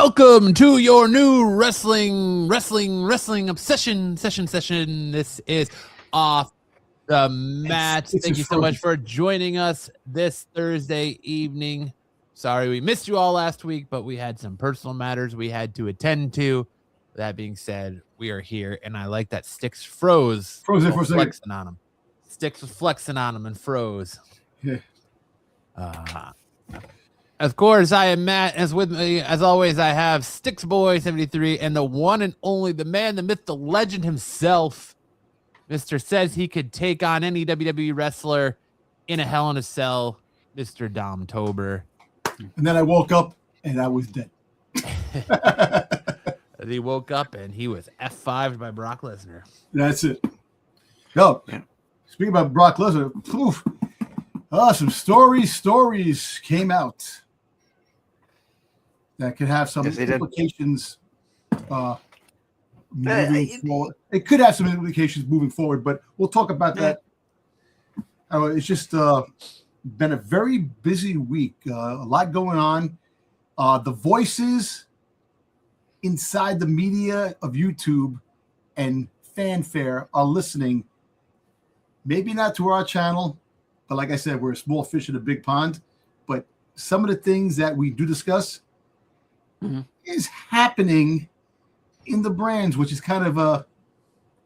Welcome to your new wrestling obsession session. This is Off the Mat. Thank you so much for joining us this Thursday evening. Sorry we missed you all last week, but we had some personal matters we had to attend to. That being said, we are here, and I like that Sticks froze. Frozen for a second. Flexing on him. Sticks was flexing on him and froze. Yeah. Of course, I am Matt. As with me, as always, I have Sticks Boy 73 and the one and only, the man, the myth, the legend himself. Mr. Says he could take on any WWE wrestler in a Hell in a Cell, Mr. Dom Tober. And then I woke up and I was dead. He woke up and he was F5'd by Brock Lesnar. That's it. No, speaking about Brock Lesnar, some stories came out that could have some implications moving forward. It could have some implications moving forward, but we'll talk about that. It's just been a very busy week. A lot going on. The voices inside the media of YouTube and fanfare are listening. Maybe not to our channel, but like I said, we're a small fish in a big pond. But some of the things that we do discuss is happening in the brands, which is kind of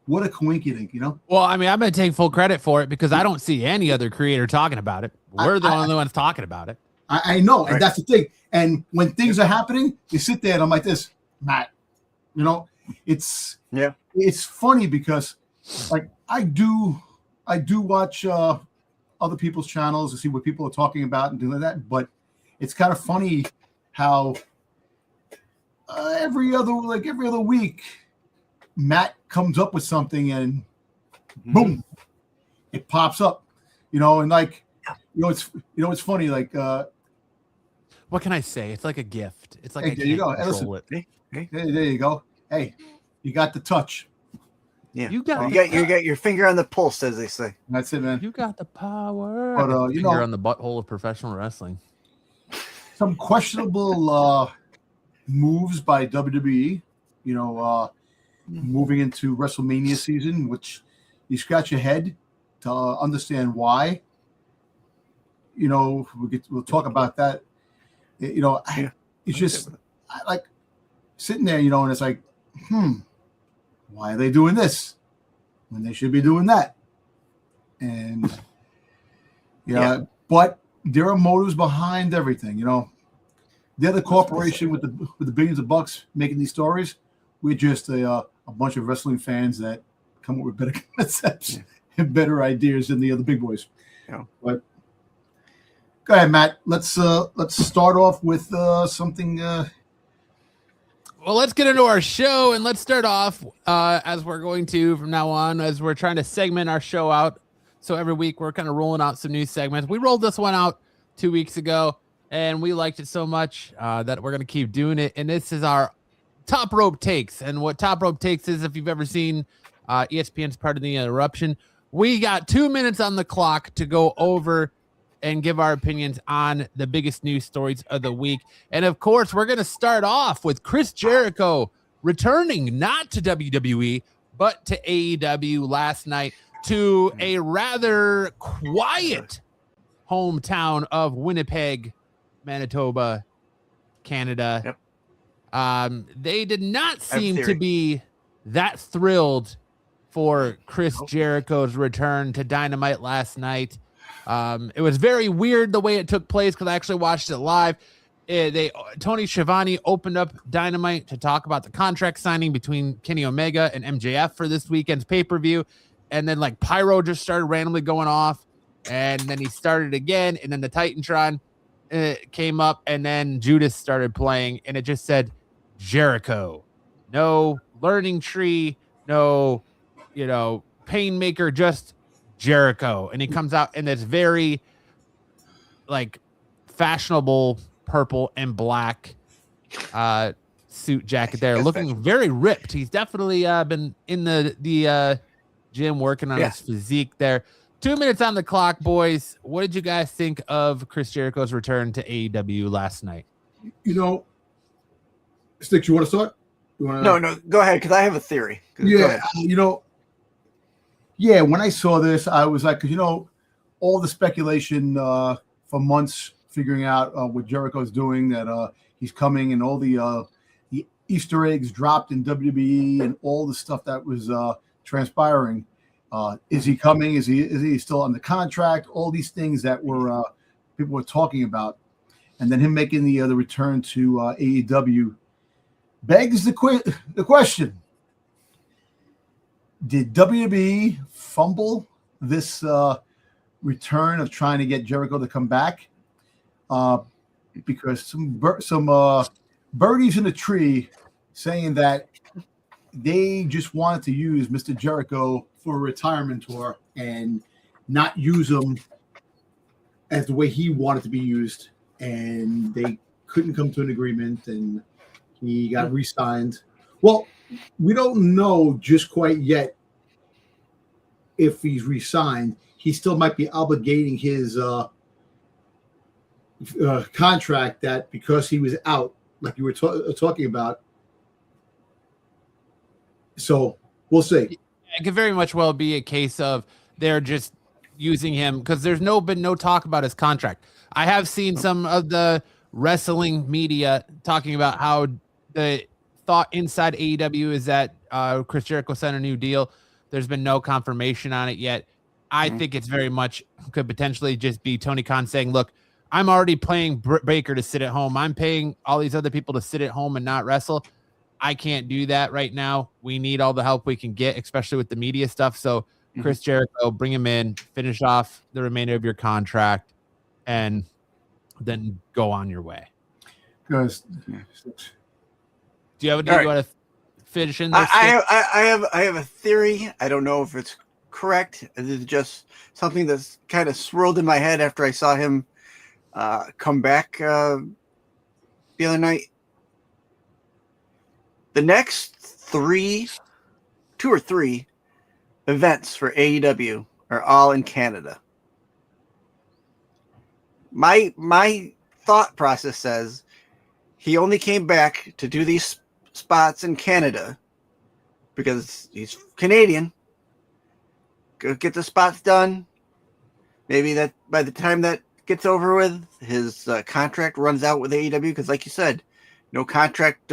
what a coincidence, you know? Well, I mean, I'm going to take full credit for it because I don't see any other creator talking about it. We're the only ones talking about it. I know, and that's the thing. And when things are happening, you sit there and I'm like this, Matt, you know, it's funny because like I do watch other people's channels to see what people are talking about and doing like that, but it's kind of funny how every other week Matt comes up with something and boom, it pops up, you know, and like it's funny, like what can I say? It's like a gift. It's like hey, there you go. Hey, there you go. Hey, you got the touch. Yeah, you got your finger on the pulse, as they say. That's it, man. You got the power. But you know, on the butthole of professional wrestling. Some questionable moves by WWE. You know, moving into WrestleMania season, which you scratch your head to understand why. You know, we'll talk about that. You know, it's just like sitting there, you know, and it's like, why are they doing this when they should be doing that? And but there are motives behind everything, you know. They're the corporation with the billions of bucks making these stories. We're just a bunch of wrestling fans that come up with better concepts and better ideas than the other big boys. Yeah. But go ahead, Matt. Let's start off with something. Well, let's get into our show, and let's start off as we're going to from now on, as we're trying to segment our show out. So every week we're kind of rolling out some new segments. We rolled this one out 2 weeks ago, and we liked it so much that we're going to keep doing it. And this is our Top Rope Takes. And what Top Rope Takes is, if you've ever seen ESPN's Part of the Interruption, we got 2 minutes on the clock to go over and give our opinions on the biggest news stories of the week. And of course, we're going to start off with Chris Jericho returning not to WWE, but to AEW last night to a rather quiet hometown of Winnipeg, Manitoba, Canada. Yep. They did not seem to be that thrilled for Chris Jericho's return to Dynamite last night. It was very weird the way it took place because I actually watched it live. Tony Schiavone opened up Dynamite to talk about the contract signing between Kenny Omega and MJF for this weekend's pay-per-view, and then like pyro just started randomly going off, and then he started again, and then the Titantron came up, and then Judas started playing, and it just said Jericho. No learning tree, no, Painmaker, just Jericho. And he comes out in this very like fashionable purple and black suit jacket there, looking very ripped. He's definitely been in the gym working on his physique there. 2 minutes on the clock, boys. What did you guys think of Chris Jericho's return to AEW last night? You know, Sticks, you want to start? No, go ahead, because I have a theory. Yeah, when I saw this, I was like, all the speculation for months figuring out what Jericho's doing, that he's coming, and all the Easter eggs dropped in WWE and all the stuff that was transpiring. Is he coming? Is he still on the contract? All these things that were people were talking about, and then him making the return to AEW begs the question: did WWE fumble this return of trying to get Jericho to come back? Because some birdies in the tree saying that they just wanted to use Mr. Jericho for a retirement tour and not use him as the way he wanted to be used, and they couldn't come to an agreement, and he got re-signed. Well, we don't know just quite yet if he's re-signed. He still might be obligating his contract, that because he was out, like you were talking about. So we'll see. It could very much well be a case of they're just using him because there's been no talk about his contract. I have seen some of the wrestling media talking about how the thought inside AEW is that Chris Jericho signed a new deal. There's been no confirmation on it yet. I think it's very much could potentially just be Tony Khan saying, look, I'm already paying Baker to sit at home. I'm paying all these other people to sit at home and not wrestle. I can't do that right now. We need all the help we can get, especially with the media stuff. So Chris Jericho, bring him in, finish off the remainder of your contract, and then go on your way. Because do you have you want to finish in this? I have a theory. I don't know if it's correct. It's just something that's kind of swirled in my head after I saw him come back the other night. The next 2 or 3 events for AEW are all in Canada. My thought process says he only came back to do these spots in Canada because he's Canadian. Go get the spots done. Maybe that by the time that gets over with, his contract runs out with AEW, because like you said, no contract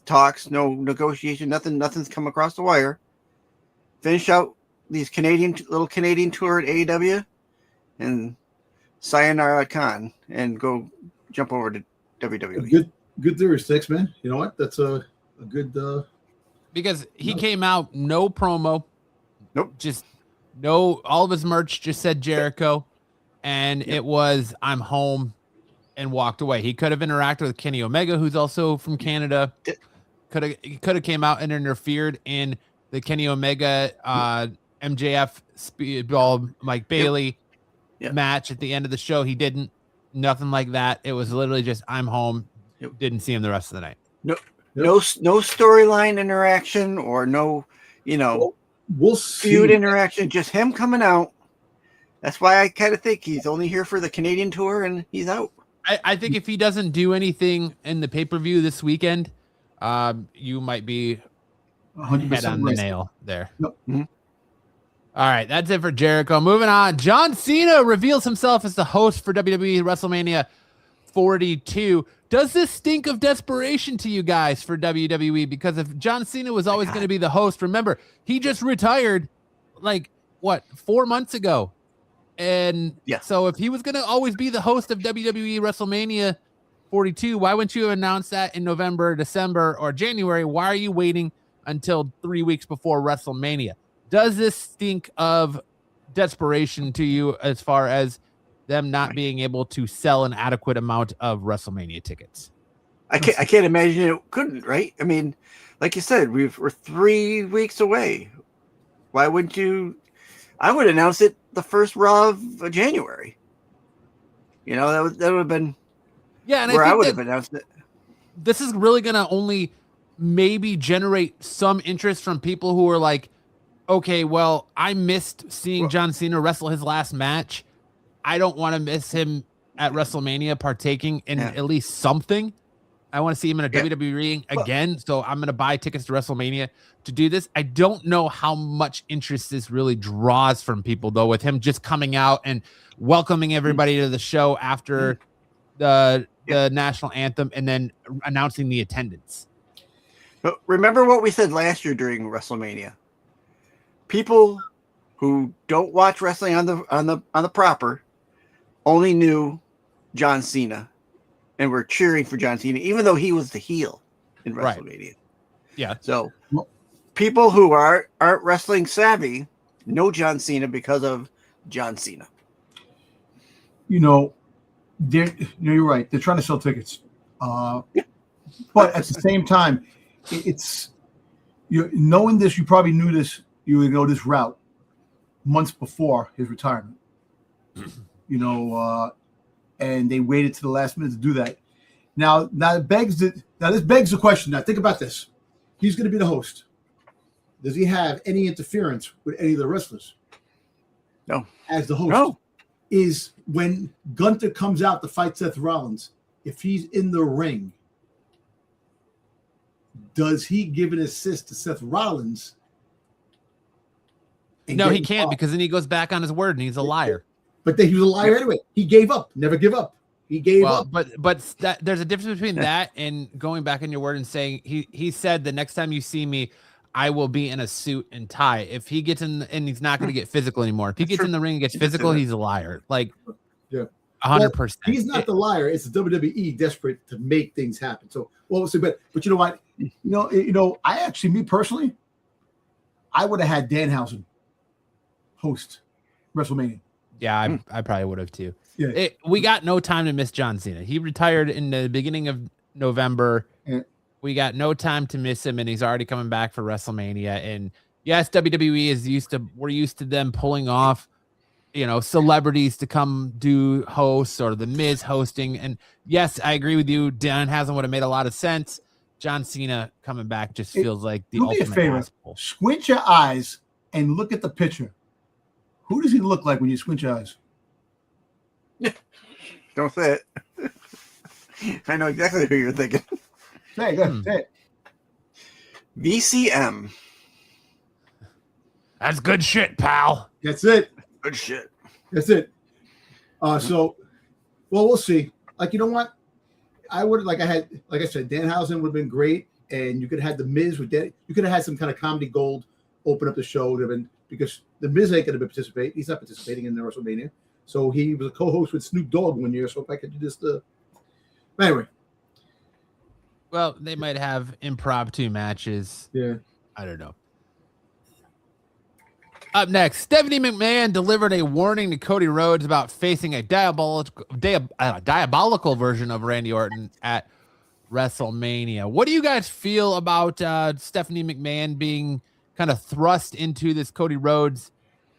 talks, no negotiation, nothing's come across the wire. Finish out these little Canadian tour at AEW and sayonara Khan and go jump over to WWE. Good theory, Sticks, man. You know what? That's a good because he came out, no promo. Nope. Just no, all of his merch just said Jericho, and it was I'm home, and walked away. He could have interacted with Kenny Omega, who's also from Canada. Could have came out and interfered in the Kenny Omega MJF Speedball Mike Bailey match at the end of the show. He didn't. Nothing like that. It was literally just I'm home. Didn't see him the rest of the night. No storyline interaction or no, we'll see. Feud interaction. Just him coming out. That's why I kind of think he's only here for the Canadian tour and he's out. I think if he doesn't do anything in the pay-per-view this weekend, you might be 100% head on the nail there. Yep. Mm-hmm. All right, that's it for Jericho. Moving on, John Cena reveals himself as the host for WWE WrestleMania 42. Does this stink of desperation to you guys for WWE? Because if John Cena was always going to be the host, remember, he just retired 4 months ago. And so if he was going to always be the host of WWE WrestleMania 42, why wouldn't you have announced that in November, December, or January? Why are you waiting until 3 weeks before WrestleMania? Does this stink of desperation to you as far as them not being able to sell an adequate amount of WrestleMania tickets? I can't imagine it couldn't, right? I mean, like you said, we're 3 weeks away. Why wouldn't you? I would announce it the first Raw of January. That would have been and where I would have announced it. This is really going to only maybe generate some interest from people who are like, okay, well, I missed seeing John Cena wrestle his last match. I don't want to miss him at WrestleMania partaking in at least something. I want to see him in a WWE ring again. So I'm going to buy tickets to WrestleMania to do this. I don't know how much interest this really draws from people, though, with him just coming out and welcoming everybody to the show after the national anthem and then announcing the attendance. But remember what we said last year during WrestleMania. People who don't watch wrestling on the proper only knew John Cena and were cheering for John Cena, even though he was the heel in WrestleMania. Right. Yeah. So people who aren't wrestling savvy know John Cena because of John Cena. You're right. They're trying to sell tickets. But at the same time, it's knowing this, you probably knew this, you would go this route months before his retirement. And they waited to the last minute to do that. Now this begs the question. Now think about this. He's going to be the host. Does he have any interference with any of the wrestlers? No. As the host. No. Is when Gunther comes out to fight Seth Rollins, if he's in the ring, does he give an assist to Seth Rollins? No, he can't, because then he goes back on his word and he's a liar. But then he was a liar anyway. He gave up. Never give up. He gave up. But there's a difference between that and going back on your word and saying he said the next time you see me, I will be in a suit and tie. If he gets in and he's not going to get physical anymore. If he gets in the ring and gets physical, he's a liar. Like, 100%. He's not the liar. It's the WWE desperate to make things happen. So, but you know what? I actually, me personally, I would have had Danhausen host WrestleMania. Yeah, I probably would have too. Yeah. We got no time to miss John Cena. He retired in the beginning of November. Yeah. We got no time to miss him, and he's already coming back for WrestleMania. And yes, WWE we're used to them pulling off, celebrities to come do hosts or the Miz hosting. And yes, I agree with you. Danhausen would have made a lot of sense. John Cena coming back just feels like the ultimate gospel. Squint your eyes and look at the picture. Who does he look like when you squint your eyes? Don't say it. I know exactly who you're thinking. Say it. VCM. That's good shit, pal. That's it. Good shit. That's it. We'll see. Like, you know what? I said, Danhausen would have been great, and you could have had the Miz with Dan. You could have had some kind of comedy gold open up the show. Because the Miz ain't going to participate. He's not participating in the WrestleMania. So he was a co-host with Snoop Dogg one year. So if I could do this, anyway. Well, they might have impromptu matches. Yeah. I don't know. Up next, Stephanie McMahon delivered a warning to Cody Rhodes about facing a diabolical version of Randy Orton at WrestleMania. What do you guys feel about Stephanie McMahon being kind of thrust into this Cody Rhodes,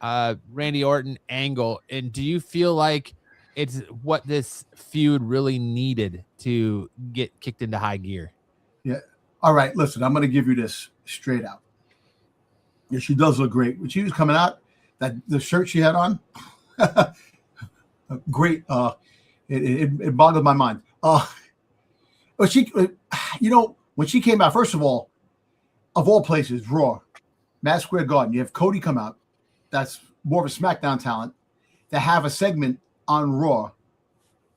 Randy Orton angle? And do you feel like it's what this feud really needed to get kicked into high gear? Yeah. All right. Listen, I'm going to give you this straight out. Yeah, she does look great. When she was coming out, the shirt she had on, great. It boggled my mind. But she, when she came out, first of all places, Raw, Madison Square Garden, you have Cody come out. That's more of a SmackDown talent. To have a segment on Raw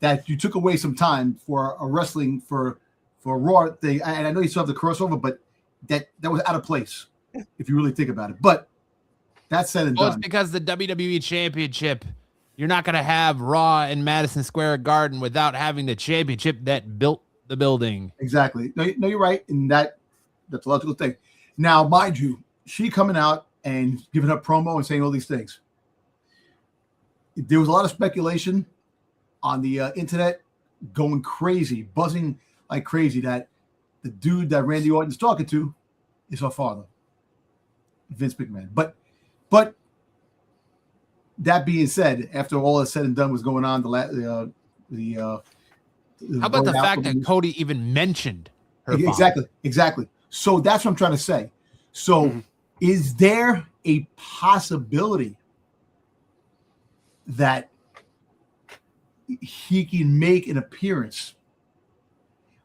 that you took away some time for a wrestling for Raw thing. And I know you still have the crossover, but that was out of place if you really think about it. But that's said and done. It's because the WWE Championship, you're not going to have Raw in Madison Square Garden without having the championship that built the building. Exactly. No, you're right. And that's a logical thing. Now, mind you, she coming out and giving her promo and saying all these things. There was a lot of speculation on the internet going crazy, buzzing like crazy that the dude that Randy Orton's talking to is her father, Vince McMahon. But that being said, after all is said and done was going on, how about the fact that Cody even mentioned her father? Exactly. So that's what I'm trying to say. So is there a possibility that he can make an appearance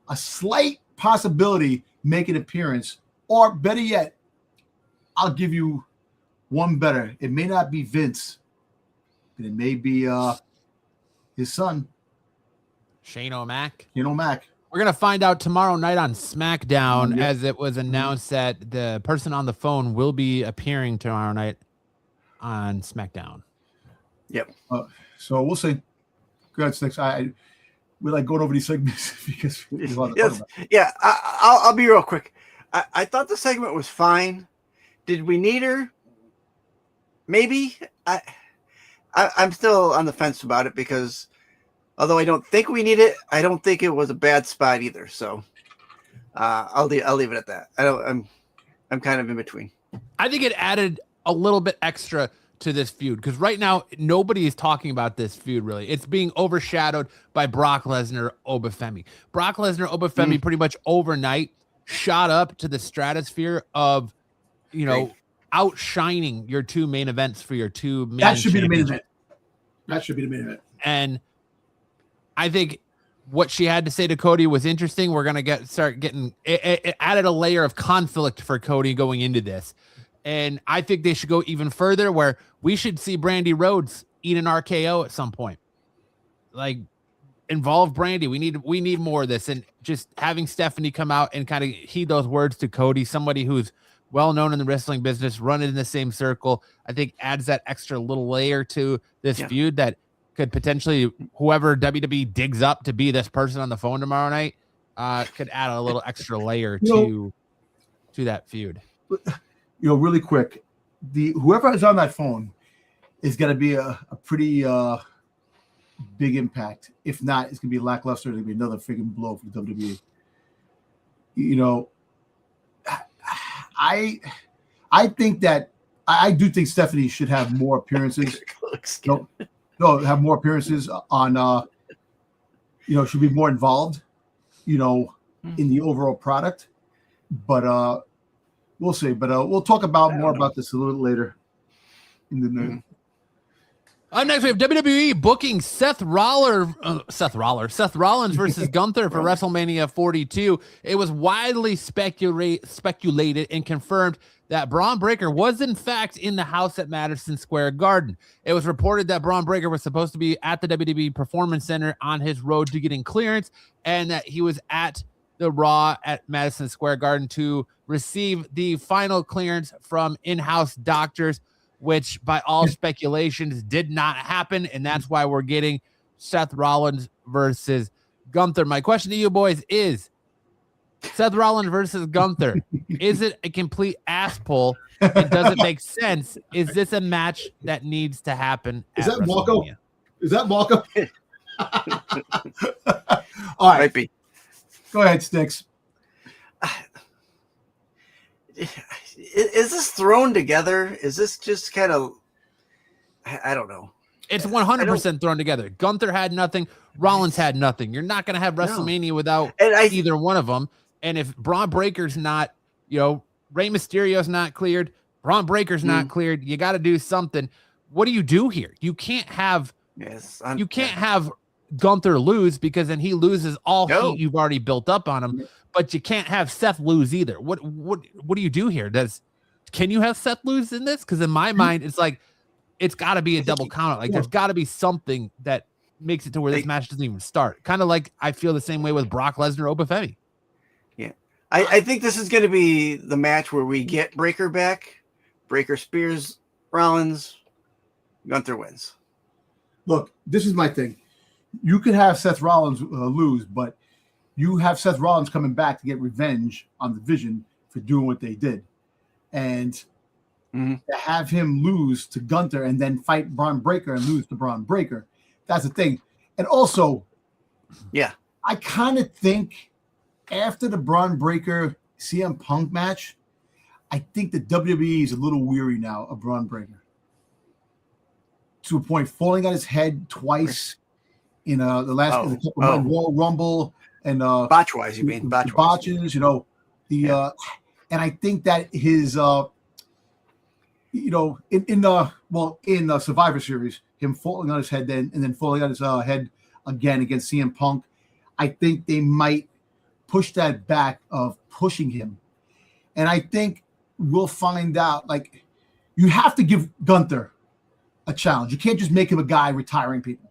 a slight possibility make an appearance, or better yet, I'll give you one better. It may not be Vince, but it may be his son, Shane O'Mac. Shane O'Mac. We're going to find out tomorrow night on SmackDown, as it was announced that the person on the phone will be appearing tomorrow night on SmackDown. Yep. So we'll see. Go ahead, Sticks. We like going over these segments because I'll be real quick. I thought the segment was fine. Did we need her? Maybe. I'm still on the fence about it because although I don't think we need it, I don't think it was a bad spot either. So I'll leave it at that. I'm kind of in between. I think it added a little bit extra to this feud because right now nobody is talking about this feud really. It's being overshadowed by Brock Lesnar, Oba Femi. Brock Lesnar, Oba Femi pretty much overnight shot up to the stratosphere of, outshining your two main events for your two main. That should be the main event. That should be the main event. And I think what she had to say to Cody was interesting. We're gonna start getting it added a layer of conflict for Cody going into this. And I think they should go even further where we should see Brandy Rhodes eat an RKO at some point. Like involve Brandy. We need more of this. And just having Stephanie come out and kind of heed those words to Cody, somebody who's well known in the wrestling business, running in the same circle, I think adds that extra little layer to this feud that could potentially whoever WWE digs up to be this person on the phone tomorrow night could add a little extra layer to that feud. Really quick, whoever is on that phone is going to be a pretty big impact. If not, it's going to be lackluster. It's going to be another freaking blow for WWE. I think that I do think Stephanie should have more appearances. Have more appearances on. Should be more involved. In the overall product, but. We'll see, but we'll talk more about this a little later in the news. Next, we have WWE booking Seth Rollins versus Gunther for WrestleMania 42. It was widely speculated and confirmed that Braun Breaker was in fact in the house at Madison Square Garden. It was reported that Braun Breaker was supposed to be at the WWE Performance Center on his road to getting clearance, and that he was at the Raw at Madison Square Garden to receive the final clearance from in-house doctors, which by all speculations did not happen. And that's why we're getting Seth Rollins versus Gunther. My question to you boys is Seth Rollins versus Gunther. Is it a complete ass pull? And does it make sense? Is this a match that needs to happen? Is that Marco? Is that Marco? All right. Might be. Go ahead, Sticks. Is this thrown together? Is this just kind of, I don't know. It's 100% thrown together. Gunther had nothing. Rollins had nothing. You're not going to have WrestleMania without either one of them. And if Braun Breaker's not, Rey Mysterio's not cleared, Braun Breaker's not cleared, you got to do something. What do you do here? You can't have Gunther lose because then he loses all heat you've already built up on him. But you can't have Seth lose either. What do you do here? Can you have Seth lose in this? Because in my mind, it's like it's got to be a double count. Like there's got to be something that makes it to where this match doesn't even start. Kind of like I feel the same way with Brock Lesnar, Oba Femi. Yeah, I think this is going to be the match where we get Breaker back. Breaker spears Rollins. Gunther wins. Look, this is my thing. You could have Seth Rollins lose, but you have Seth Rollins coming back to get revenge on the Vision for doing what they did. And to have him lose to Gunther and then fight Braun Breaker and lose to Braun Breaker, that's the thing. And also, I kind of think after the Braun Breaker CM Punk match, I think the WWE is a little weary now of Braun Breaker. To a point, falling on his head twice in the last Royal Rumble. And botch-wise, you mean botches, and I think that his in the Survivor Series, him falling on his head and then falling on his head again against CM Punk, I think they might push that back of pushing him. And I think we'll find out, like, you have to give Gunther a challenge. You can't just make him a guy retiring people.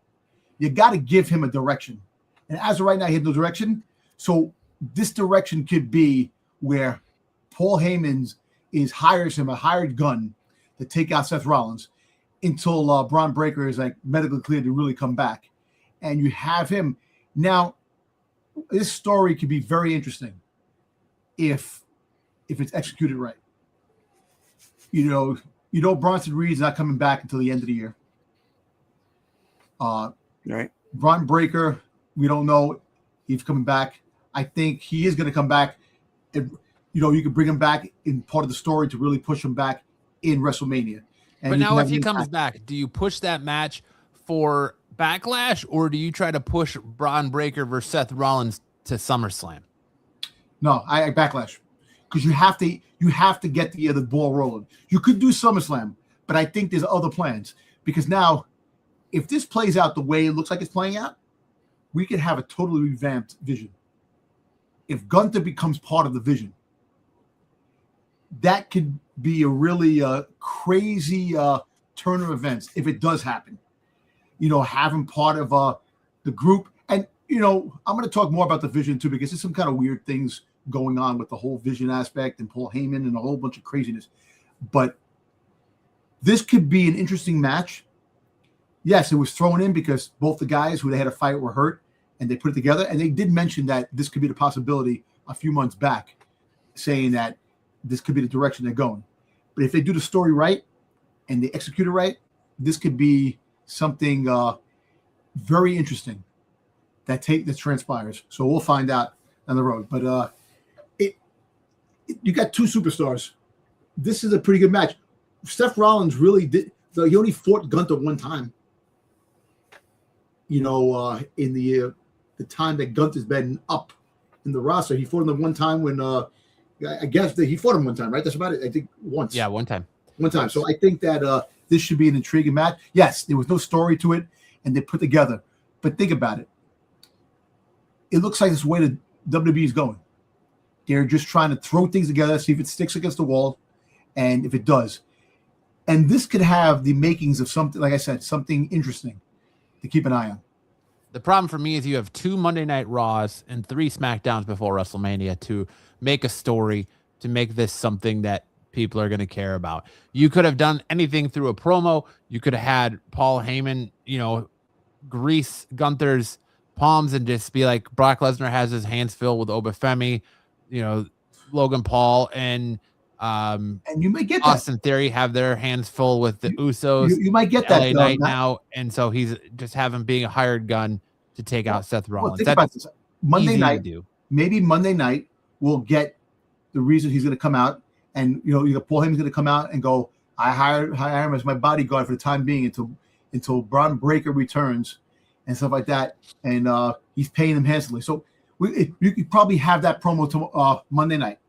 You got to give him a direction. And as of right now, he had no direction. So this direction could be where Paul Heyman hires him a hired gun to take out Seth Rollins until Braun Breaker is like medically cleared to really come back. And you have him. Now, this story could be very interesting if it's executed right. You know, Bronson Reed's not coming back until the end of the year. Right. Braun Breaker, we don't know if he's coming back. I think he is going to come back. And, you can bring him back in part of the story to really push him back in WrestleMania. And but now if he comes back, do you push that match for Backlash, or do you try to push Braun Breaker versus Seth Rollins to SummerSlam? No, I Backlash. Because you have to get the ball rolling. You could do SummerSlam, but I think there's other plans. Because now, if this plays out the way it looks like it's playing out, we could have a totally revamped Vision. If Gunther becomes part of the Vision, that could be a really crazy turn of events if it does happen. Have him part of the group. And, I'm going to talk more about the Vision too, because there's some kind of weird things going on with the whole Vision aspect and Paul Heyman and a whole bunch of craziness. But this could be an interesting match. Yes, it was thrown in because both the guys who they had a fight were hurt, and they put it together. And they did mention that this could be the possibility a few months back, saying that this could be the direction they're going. But if they do the story right and they execute it right, this could be something very interesting that transpires. So we'll find out on the road. But you got two superstars. This is a pretty good match. Seth Rollins really did. He only fought Gunther one time. In the time that Gunther's been up in the roster, he fought him the one time when I guess that he fought him one time, right? That's about it. I think once. Yeah, one time. So I think that this should be an intriguing match. Yes, there was no story to it, and they put together. But think about it. It looks like this way the WWE is going. They're just trying to throw things together, see if it sticks against the wall, and if it does. And this could have the makings of something, like I said, something interesting to keep an eye on. The problem for me is you have 2 Monday Night Raws and 3 SmackDowns before WrestleMania to make a story, to make this something that people are going to care about. You could have done anything through a promo. You could have had Paul Heyman, grease Gunther's palms and just be like, Brock Lesnar has his hands filled with Oba Femi, Logan Paul and you might get Austin Theory have their hands full with the Usos. You might get that LA Knight now, and so he's just having being a hired gun to take out Seth Rollins. Well, think about this. Monday night, maybe Monday night we'll get the reason he's going to come out, and either Paul Heyman's going to come out and go, I hire him as my bodyguard for the time being until Braun Breaker returns and stuff like that, and he's paying him handsomely. So you could probably have that promo to Monday night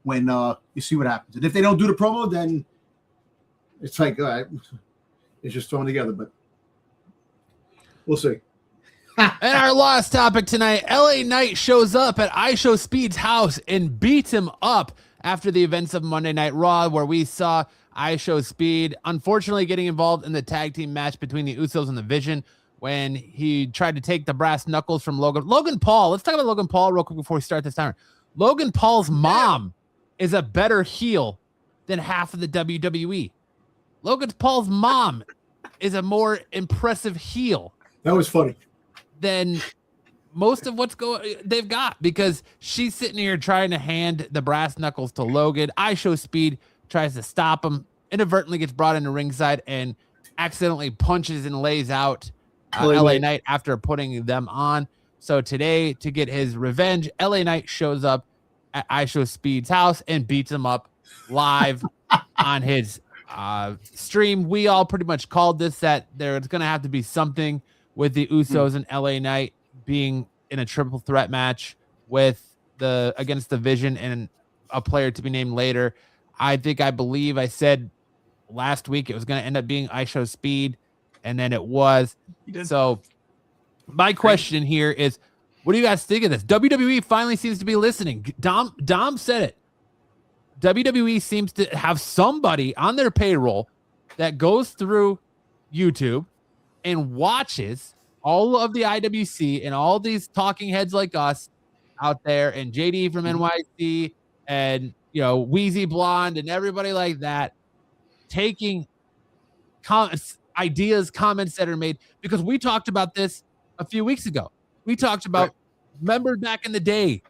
when you see what happens. And if they don't do the promo, then it's like, all right, it's just thrown together. But we'll see. And our last topic tonight, LA Knight shows up at IShowSpeed's house and beats him up after the events of Monday Night Raw, where we saw IShowSpeed unfortunately getting involved in the tag team match between the Usos and the Vision when he tried to take the brass knuckles from Logan Paul. Let's talk about Logan Paul real quick before we start this timer. Logan Paul's mom is a better heel than half of the WWE. Logan Paul's mom is a more impressive heel. That was funny. Than most of they've got, because she's sitting here trying to hand the brass knuckles to Logan. IShowSpeed tries to stop him, inadvertently gets brought into ringside and accidentally punches and lays out LA Knight after putting them on. So today, to get his revenge, LA Knight shows up at IShowSpeed's house and beats him up live on his stream. We all pretty much called this, that there's going to have to be something with the Usos and LA Knight being in a triple threat match against the Vision and a player to be named later. I believe I said last week it was going to end up being IShowSpeed, and then it was. So my question here is, What do you guys think of this? WWE finally seems to be listening. Dom said it. WWE seems to have somebody on their payroll that goes through YouTube and watches all of the IWC and all these talking heads like us out there, and JD from NYC, and Wheezy Blonde and everybody like that, taking ideas, comments that are made, because we talked about this a few weeks ago. We talked about, remember back in the day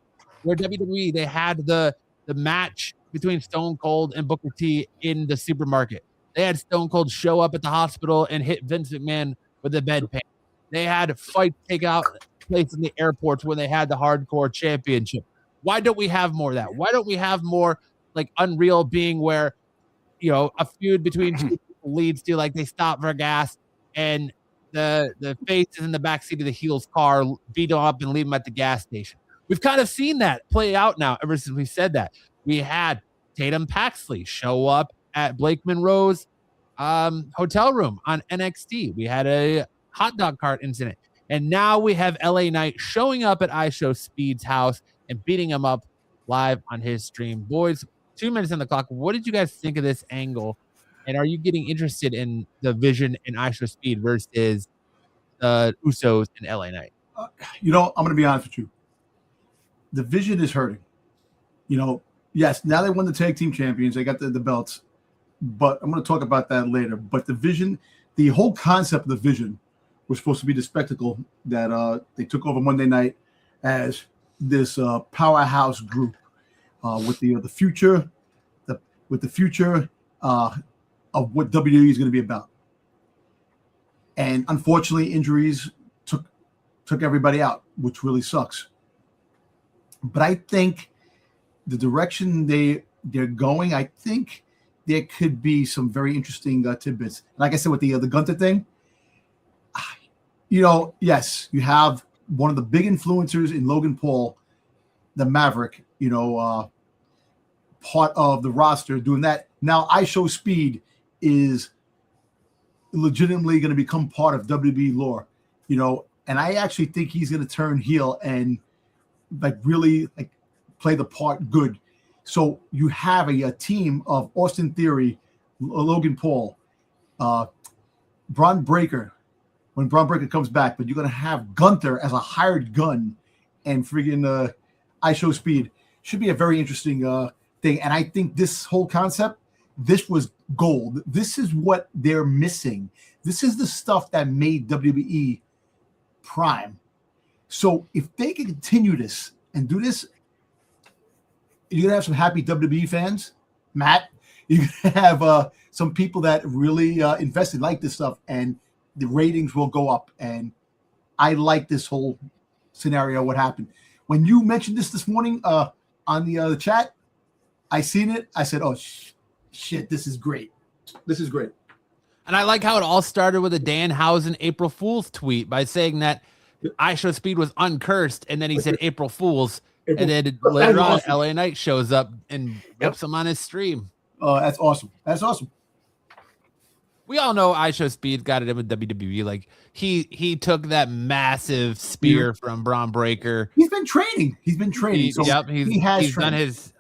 where WWE, they had the match between Stone Cold and Booker T in the supermarket. They had Stone Cold show up at the hospital and hit Vince McMahon with a bedpan. They had fights take out place in the airports when they had the Hardcore Championship. Why don't we have more of that? Why don't we have more like Unreal being where, a feud between two people leads to like they stop for gas and the face is in the backseat of the heel's car, beat him up and leave him at the gas station. We've kind of seen that play out now ever since we said that. We had Tatum Paxley show up at Blake Monroe's hotel room on NXT. We had a hot dog cart incident. And now we have LA Knight showing up at IShowSpeed's house and beating him up live on his stream. Boys, 2 minutes on the clock. What did you guys think of this angle? And are you getting interested in the Vision and IShowSpeed versus the Usos and LA Knight? I'm going to be honest with you. The Vision is hurting. Yes, now they won the tag team champions. They got the belts. But I'm going to talk about that later. But the Vision, the whole concept of the Vision was supposed to be the spectacle that they took over Monday night as this powerhouse group with the future, with the future of what WWE is going to be about. And unfortunately, injuries took everybody out, which really sucks. But I think the direction they're going, I think there could be some very interesting tidbits. Like I said, with the Gunther thing, yes, you have one of the big influencers in Logan Paul, the Maverick, part of the roster doing that. Now, IShowSpeed is legitimately going to become part of WWE lore, and I actually think he's going to turn heel and really play the part good. So you have a team of Austin Theory, Logan Paul, Braun Breaker, when Braun Breaker comes back, but you're going to have Gunther as a hired gun, and friggin' IShowSpeed. Should be a very interesting thing. And I think this whole concept, this was gold. This is what they're missing. This is the stuff that made WWE prime. So if they can continue this and do this, you're going to have some happy WWE fans, Matt. You're going to have some people that really invested like this stuff, and the ratings will go up. And I like this whole scenario, what happened. When you mentioned this morning on the chat, I seen it. I said, oh, shit, this is great. This is great. And I like how it all started with a Danhausen April Fool's tweet by saying that IShowSpeed was uncursed, and then he said April Fool's. And then later on, awesome. LA Knight shows up and whips him on his stream. Oh, that's awesome. That's awesome. We all know IShowSpeed got it in with WWE. Like he took that massive spear from Braun Breaker. He's been training. He's done his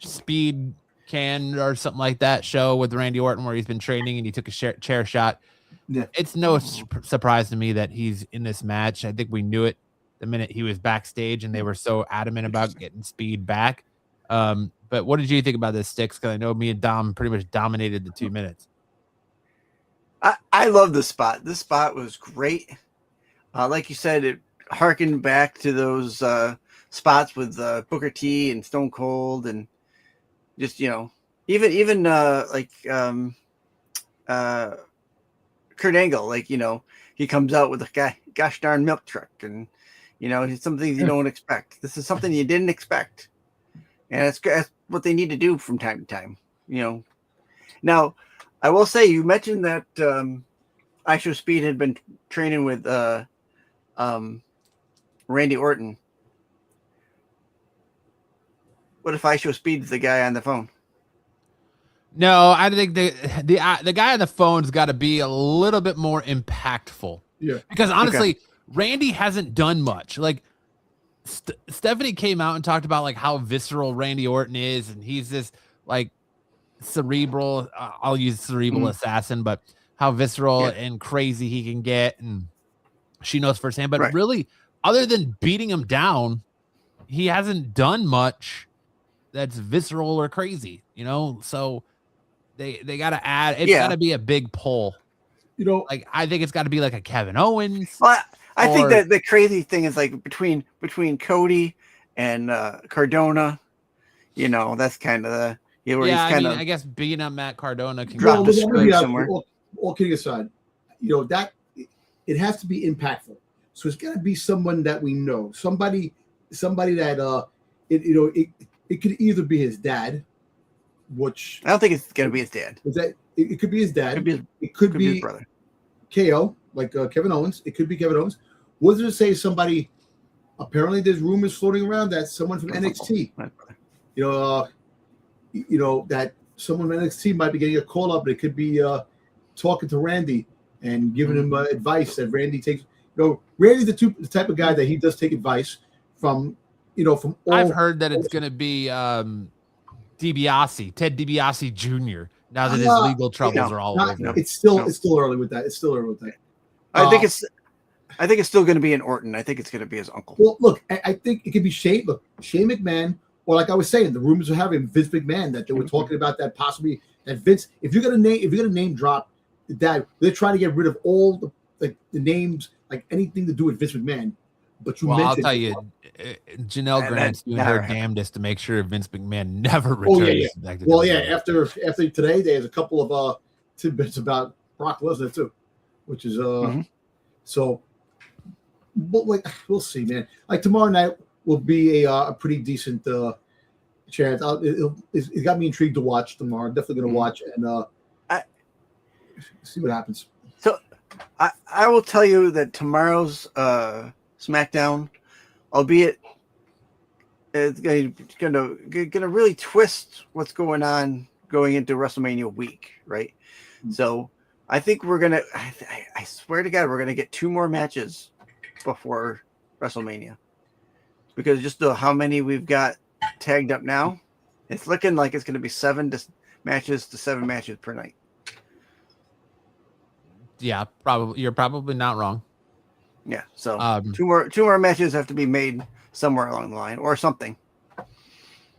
Speed Can or something like that show with Randy Orton where he's been training and he took a chair shot. Yeah. It's no surprise to me that he's in this match. I think we knew it the minute he was backstage, and they were so adamant about getting Speed back. But what did you think about this, Sticks? Because I know me and Dom pretty much dominated the 2 minutes. I love this spot. This spot was great. Like you said, it harkened back to those spots with Booker T and Stone Cold, and just even Kurt Angle, he comes out with a gosh darn milk truck, and it's something you don't expect. This is something you didn't expect, and that's what they need to do from time to time. Now, I will say, you mentioned that IShowSpeed had been training with Randy Orton. What if IShowSpeed is the guy on the phone? No, I think the guy on the phone's got to be a little bit more impactful. Yeah, because honestly, Randy hasn't done much. Like Stephanie came out and talked about like how visceral Randy Orton is, and he's this like cerebral. I'll use cerebral assassin, but how visceral and crazy he can get, and she knows firsthand. But really, other than beating him down, he hasn't done much that's visceral or crazy, you know. So they got to add. It's got to be a big pull. You know, like I think it's got to be like a Kevin Owens. Well, I think that the crazy thing is like between Cody and Cardona, you know, that's kind of the where he's kind of. I guess beating up Matt Cardona can drop the spoon somewhere. All kidding aside, you know that it has to be impactful. So it's got to be someone that we know, somebody that it could either be his dad, which I don't think it's gonna be his dad. Is that it could be his dad? It could be his brother. KO, like Kevin Owens. It could be Kevin Owens. What does it say? Somebody. Apparently, there's rumors floating around that someone from NXT. You know that someone from NXT might be getting a call up. But it could be talking to Randy and giving him advice that Randy takes. You know, Randy's the type of guy that he does take advice from. You know, from all. I've heard that it's going to be DiBiase, Ted DiBiase Jr. Now that his legal troubles are all over. It's still early with that. I think it's still going to be an Orton. I think it's going to be his uncle. Well, look, I think it could be Shane. Look, Shane McMahon, or like I was saying, the rumors are having Vince McMahon that they were talking about that possibly that Vince. If you're gonna name drop that, they're trying to get rid of all the names, like anything to do with Vince McMahon. But I'll tell you, Janelle Grant's doing her damnedest to make sure Vince McMahon never returns. After today, there's a couple of tidbits about Brock Lesnar too, which is so. But like we'll see, man. Like tomorrow night will be a pretty decent chance. It got me intrigued to watch tomorrow. I'm definitely going to watch and see what happens. So I will tell you that tomorrow's SmackDown, albeit it's gonna really twist what's going on going into WrestleMania week, right? So I think we're gonna. I swear to God, we're gonna get 2 more matches before WrestleMania, because just how many we've got tagged up now, it's looking like it's going to be 7 matches per night. Yeah, probably. You're probably not wrong. Yeah, so 2 more matches have to be made somewhere along the line or something.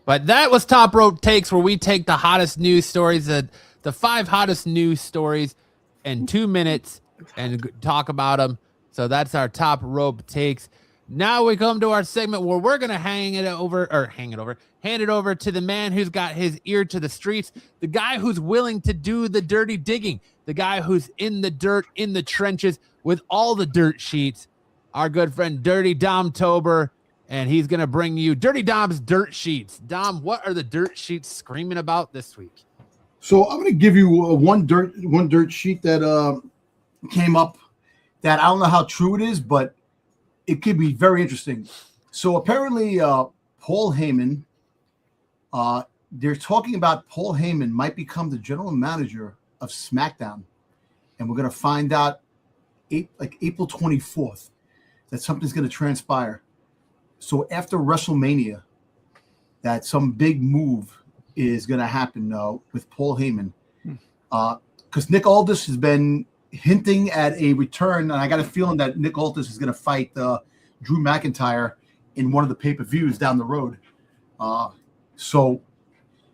But that was Top Rope Takes, where we take the hottest news stories, the 5 hottest news stories in 2 minutes and talk about them. So that's our Top Rope Takes. Now we come to our segment where we're going to hand it over to the man who's got his ear to the streets, the guy who's willing to do the dirty digging, the guy who's in the dirt, in the trenches with all the dirt sheets, our good friend Dirty Dom Tober, and he's going to bring you Dirty Dom's dirt sheets. Dom, what are the dirt sheets screaming about this week? So I'm going to give you one dirt sheet that came up that I don't know how true it is, but it could be very interesting. So apparently Paul Heyman, they're talking about Paul Heyman might become the general manager of SmackDown. And we're going to find out April 24th that something's going to transpire. So after WrestleMania, that some big move is going to happen with Paul Heyman. Because Nick Aldis has been hinting at a return, and I got a feeling that Nick Aldis is going to fight Drew McIntyre in one of the pay-per-views down the road. So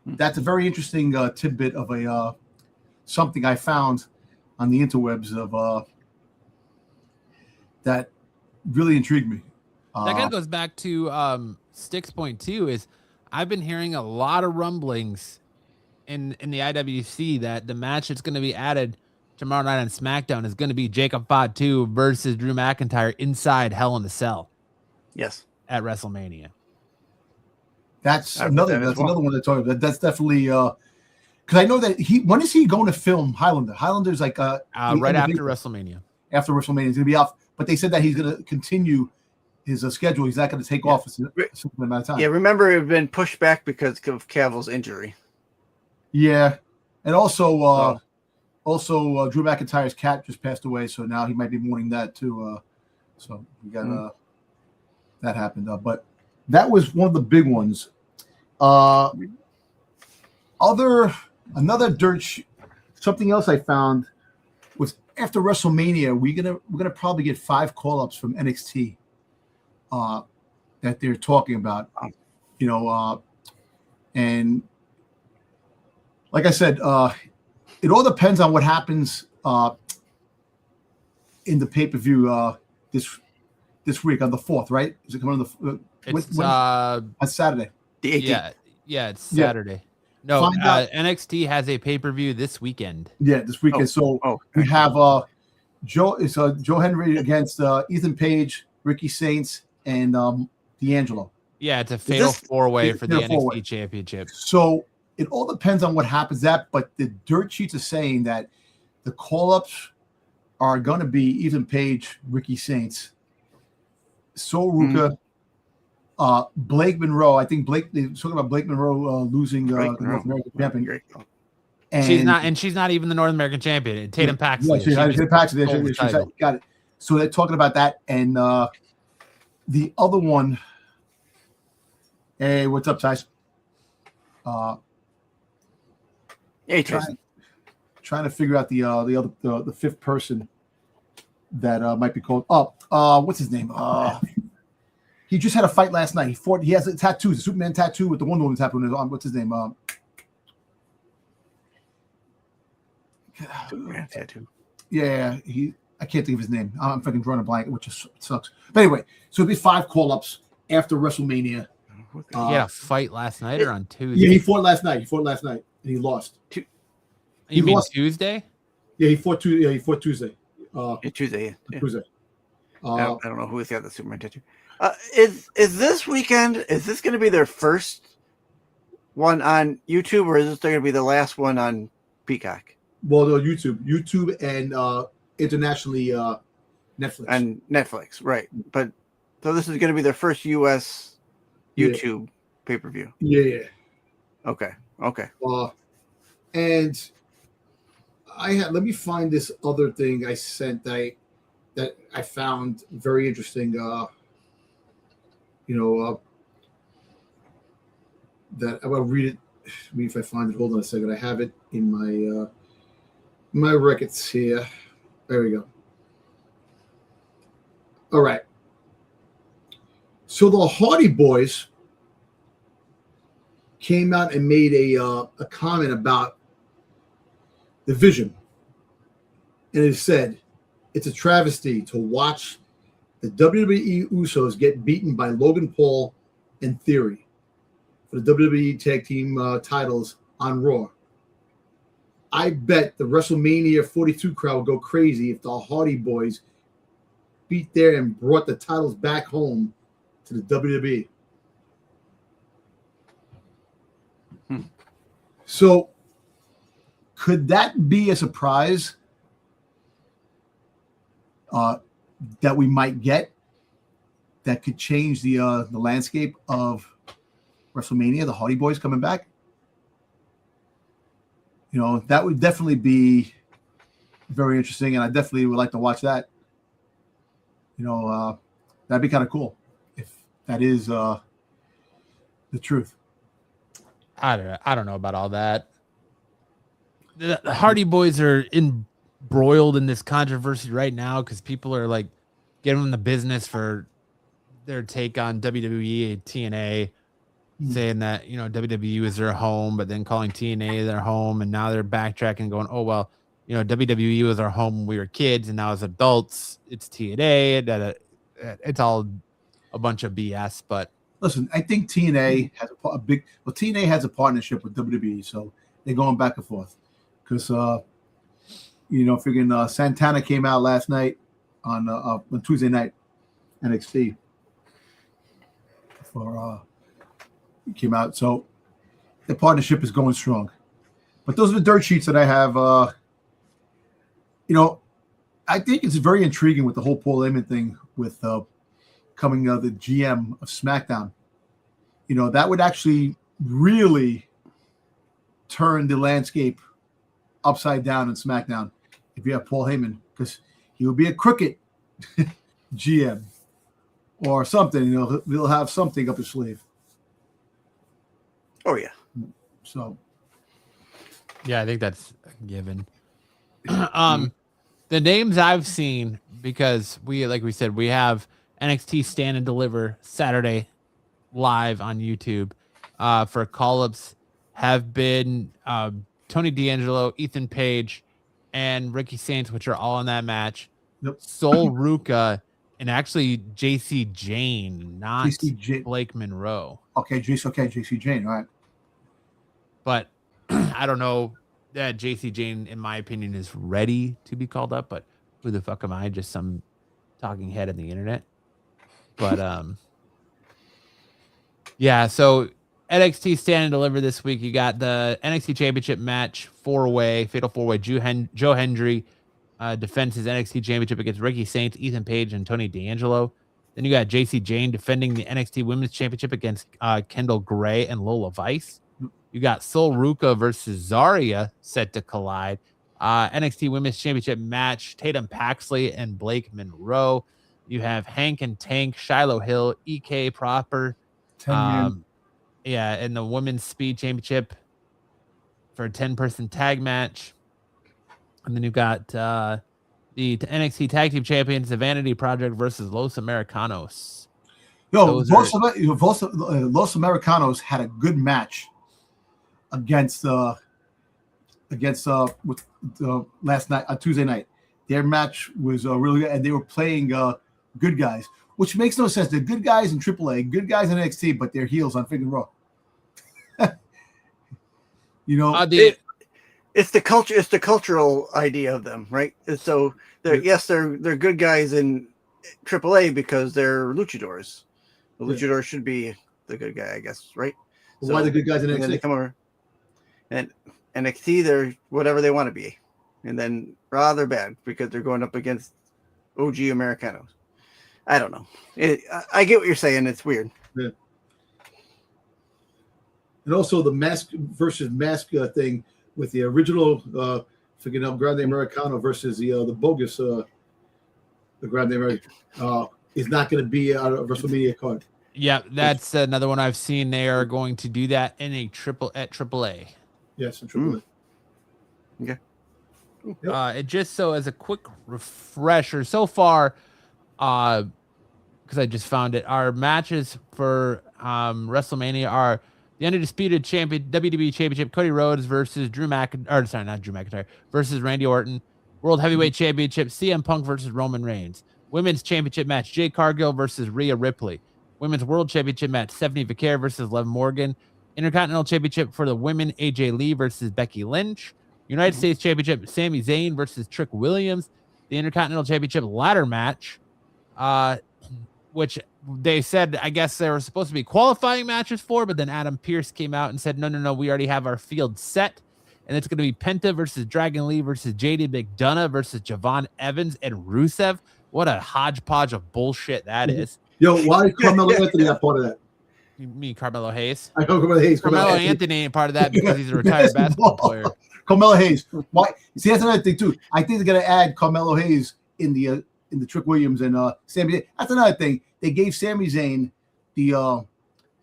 that's a very interesting tidbit of a something I found on the interwebs of that really intrigued me. That kind of goes back to Sticks Point 2 is I've been hearing a lot of rumblings in the IWC that the match that's going to be added tomorrow night on SmackDown is going to be Jacob Fatu versus Drew McIntyre inside Hell in a Cell. Yes, at WrestleMania. That's another one that's talking about. That's definitely because I know that when is he going to film Highlander? Highlander's like right after WrestleMania. After WrestleMania, he's going to be off, but they said that he's going to continue his schedule. He's not going to take off a certain amount of time. Yeah, remember it had been pushed back because of Cavill's injury. Yeah, and also Drew McIntyre's cat just passed away, so now he might be mourning that too. So we got that happened. But that was one of the big ones. Another something else I found was after WrestleMania, we're gonna probably get 5 call-ups from NXT that they're talking about. And like I said, it all depends on what happens in the pay-per-view this week on the 4th, right? Is it coming on on Saturday? The 18th. Yeah, it's Saturday. No, NXT has a pay-per-view this weekend. Yeah, this weekend. We have Joe Henry against Ethan Page, Ricky Saints, and D'Angelo. Yeah, it's a fatal 4-way for the NXT Championship. So it all depends on what happens. But the dirt sheets are saying that the call-ups are going to be Ethan Page, Ricky Saints, Sol Ruka, Blake Monroe. I think they're talking about Blake Monroe losing North American champion. And she's not even the North American champion. Tatum Paxley. Tatum Paxley. Got it. So they're talking about that. And the other one. Hey, what's up, Tyson? Hey, Tyson. Trying to figure out the fifth person that might be called. What's his name? He just had a fight last night. He has a tattoo, a Superman tattoo with the Wonder Woman tattoo on his arm. What's his name? Superman tattoo. Yeah, I can't think of his name. I'm fucking drawing a blank, which just sucks. But anyway, so it'll be 5 call-ups after WrestleMania. He had a fight last night or on Tuesday? Yeah, he fought last night. And he lost. You mean Tuesday? Yeah, he fought Tuesday. Tuesday. Yeah. Tuesday. I don't know who's got the Superman tattoo. Is this weekend? Is this going to be their first one on YouTube, or is this going to be the last one on Peacock? Well, no, YouTube, and internationally Netflix. And Netflix, right? But so this is going to be their first U.S. YouTube pay-per-view. Yeah. Okay. And let me find this other thing I sent that I found very interesting. That I will read it. Let me if I find it. Hold on a second. I have it in my records here. There we go. All right. So the Hardy Boys came out and made a comment about the Vision. And it said, it's a travesty to watch the WWE Usos get beaten by Logan Paul and Theory for the WWE Tag Team titles on Raw. I bet the WrestleMania 42 crowd will go crazy if the Hardy Boys beat there and brought the titles back home to the WWE. So could that be a surprise that we might get that could change the landscape of WrestleMania, the Hardy Boys coming back? That would definitely be very interesting, and I definitely would like to watch that. That'd be kind of cool if that is the truth. I don't know about all that. The Hardy Boys are embroiled in this controversy right now because people are like getting them the business for their take on WWE and TNA, saying that WWE is their home, but then calling TNA their home, and now they're backtracking and going, oh well, WWE was our home when we were kids, and now as adults it's TNA. It's all a bunch of BS. But listen, I think TNA has TNA has a partnership with WWE, so they're going back and forth. Because freaking Santana came out last night on Tuesday night, NXT. Came out, so the partnership is going strong. But those are the dirt sheets that I have. I think it's very intriguing with the whole Paul Heyman thing with coming the GM of SmackDown. That would actually really turn the landscape upside down in SmackDown if you have Paul Heyman, because he would be a crooked GM. or something. You know, he'll have something up his sleeve. Oh yeah. So. Yeah, I think that's a given. The names I've seen, because like we said, we have NXT Stand and Deliver Saturday live on YouTube for call-ups, have been Tony D'Angelo, Ethan Page, and Ricky Saints, which are all in that match. Yep. Sol Ruka and actually JC Jane, not JC Blake Monroe. Okay, JC Jane, all right. But I don't know that JC Jane, in my opinion, is ready to be called up, but who the fuck am I? Just some talking head on the internet. But yeah, so NXT Stand and Deliver this week. You got the NXT Championship match, fatal four-way. Joe Hendry defends his NXT Championship against Ricky Saints, Ethan Page, and Tony D'Angelo. Then you got JC Jane defending the NXT Women's Championship against Kendall Gray and Lola Vice. You got Sol Ruka versus Zarya set to collide. NXT Women's Championship match, Tatum Paxley and Blake Monroe. You have Hank and Tank, Shiloh Hill, EK Proper. Yeah, and the Women's Speed Championship for a 10-person tag match. And then you've got the NXT Tag Team Champions, the Vanity Project versus Los Americanos. Los Americanos had a good match against with last night on Tuesday night. Their match was really good, and they were playing good guys, which makes no sense. They're good guys in AAA, good guys in NXT, but they're heels on Freaking Raw. You know, it's the culture. It's the cultural idea of them, right? And so they're good guys in AAA because they're luchadors. The luchador should be the good guy, I guess, right? Well, why the good guys in NXT? And then they come over, and NXT, they're whatever they want to be, and then Raw, they're bad because they're going up against OG Americanos. I don't know. I get what you're saying. It's weird. Yeah. And also the mask versus mask thing with the original Grande Americano versus the bogus the Grande Americano is not going to be on a WrestleMania card. Yeah, that's another one I've seen. They are going to do that in at AAA. Yes, in AAA. Okay. It just so as a quick refresher, so far, because I just found it, our matches for WrestleMania are the undisputed champion WWE Championship, Cody Rhodes versus not Drew McIntyre versus Randy Orton. World Heavyweight Championship, CM Punk versus Roman Reigns. Women's Championship match, Jade Cargill versus Rhea Ripley. Women's World Championship match, Stephanie Vaquer versus Liv Morgan. Intercontinental Championship for the women, AJ Lee versus Becky Lynch. United States Championship, Sami Zayn versus Trick Williams. The Intercontinental Championship ladder match, which they said, I guess they were supposed to be qualifying matches for, but then Adam Pearce came out and said, no, we already have our field set. And it's going to be Penta versus Dragon Lee versus JD McDonough versus Javon Evans and Rusev. What a hodgepodge of bullshit that is. Yo, why is Carmelo Anthony not part of that? You mean Carmelo Hayes? I know Carmelo Hayes. Carmelo Anthony ain't part of that because he's a retired basketball player. Carmelo Hayes. Why? See, that's another thing too. I think they're gonna add Carmelo Hayes in the Trick Williams and Sami Zayn. That's another thing. They gave Sami Zayn the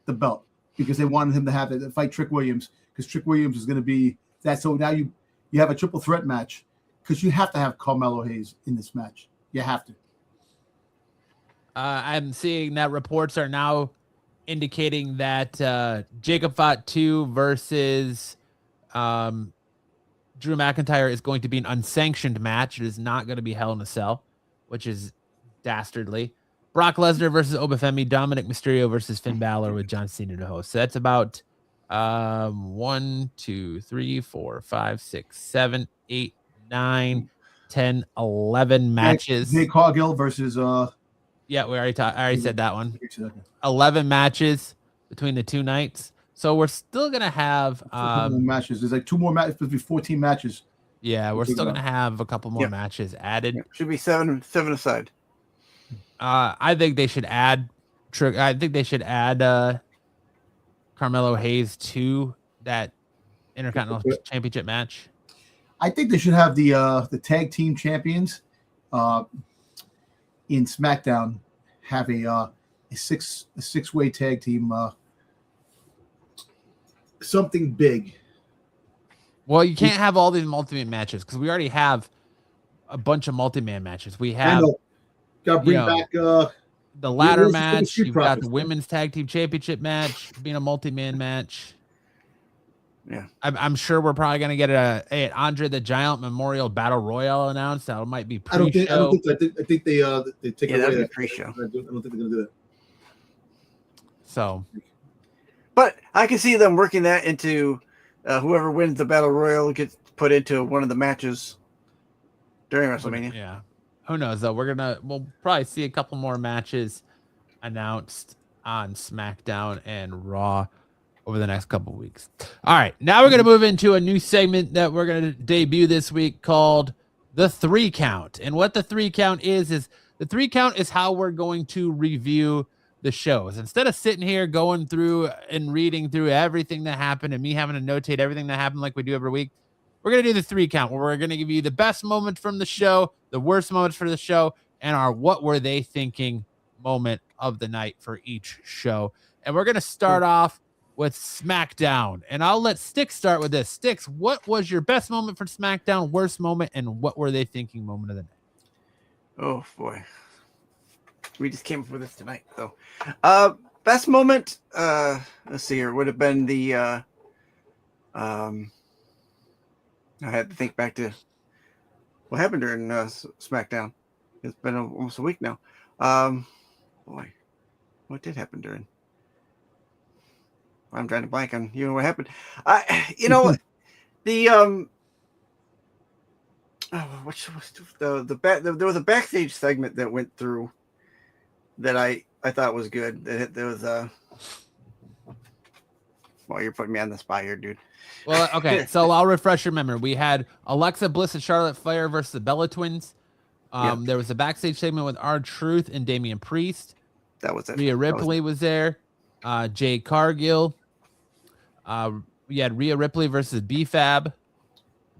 belt because they wanted him to have to fight Trick Williams because Trick Williams is gonna be that. So now you have a triple threat match because you have to have Carmelo Hayes in this match. You have to. I'm seeing that reports are now indicating that Jacob Fatu versus Drew McIntyre is going to be an unsanctioned match. It is not going to be Hell in a Cell, which is dastardly. Brock Lesnar versus Oba Femi, Dominic Mysterio versus Finn Balor with John Cena to host. So that's about 1, 2, 3, 4, 5, 6, 7, 8, 9, 10, 11 matches. Jade Cargill versus yeah, I already said that one. 11 matches between the two nights. So we're still gonna have matches. There's like 2 more matches. There'll be 14 matches. Yeah, we're still gonna have a couple more matches added. Yeah. Should be seven aside. I think they should add. I think they should add Carmelo Hayes to that Intercontinental Championship match. I think they should have the tag team champions in SmackDown have a a six-way tag team, something big. Well, you can't have all these multi-man matches because we already have a bunch of multi-man matches. We have got to bring back the ladder match. Street You've Profits. got the women's tag team championship match being a multi-man match. Yeah, I'm sure we're probably gonna get a Andre the Giant Memorial Battle Royale announced. That might be pre-show. I think they take it away. That'd be pre-show. I don't think they're gonna do that. So, but I can see them working that into whoever wins the Battle Royal gets put into one of the matches during WrestleMania. Yeah, who knows though? We'll probably see a couple more matches announced on SmackDown and Raw over the next couple of weeks. All right, now we're going to move into a new segment that we're going to debut this week called the 3 Count. And what the 3 Count is the 3 Count is how we're going to review the shows. Instead of sitting here going through and reading through everything that happened and me having to notate everything that happened like we do every week, we're going to do the 3 Count where we're going to give you the best moments from the show, the worst moments for the show, and our what were they thinking moment of the night for each show. And we're going to start off with SmackDown. And I'll let Sticks start with this. Sticks, what was your best moment for SmackDown, worst moment, and what were they thinking moment of the night? Oh, boy. We just came up with this tonight, though. Best moment, let's see here, would have been the, I had to think back to what happened during SmackDown. It's been almost a week now. Boy, what did happen during? I'm trying to blank on what happened. The there was a backstage segment that went through that I thought was good. There was well, you're putting me on the spot here, dude. Well, okay, so I'll refresh your memory. We had Alexa Bliss and Charlotte Flair versus the Bella Twins. There was a backstage segment with R-Truth and Damian Priest. That was it. Rhea Ripley was there. Jade Cargill. We had Rhea Ripley versus B-Fab.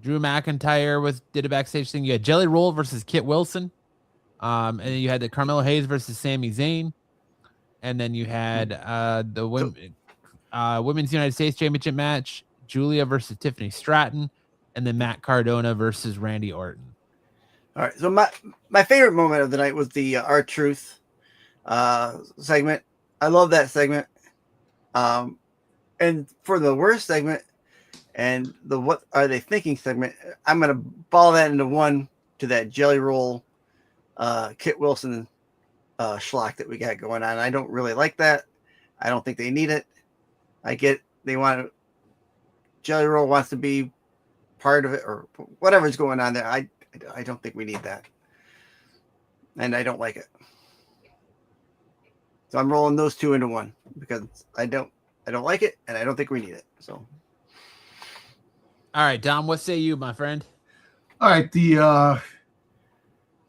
Drew McIntyre did a backstage thing. You had Jelly Roll versus Kit Wilson. And then you had the Carmelo Hayes versus Sami Zayn. And then you had the Women's United States Championship match. Julia versus Tiffany Stratton. And then Matt Cardona versus Randy Orton. All right. So my favorite moment of the night was the R-Truth segment. I love that segment. And for the worst segment and the what are they thinking segment, I'm going to ball that into one to that Jelly Roll Kit Wilson schlock that we got going on. I don't really like that. I don't think they need it. I get they want Jelly Roll wants to be part of it or whatever's going on there. I don't think we need that. And I don't like it. So I'm rolling those two into one because I don't like it and I don't think we need it. So, all right, Dom, what say you, my friend? All right, the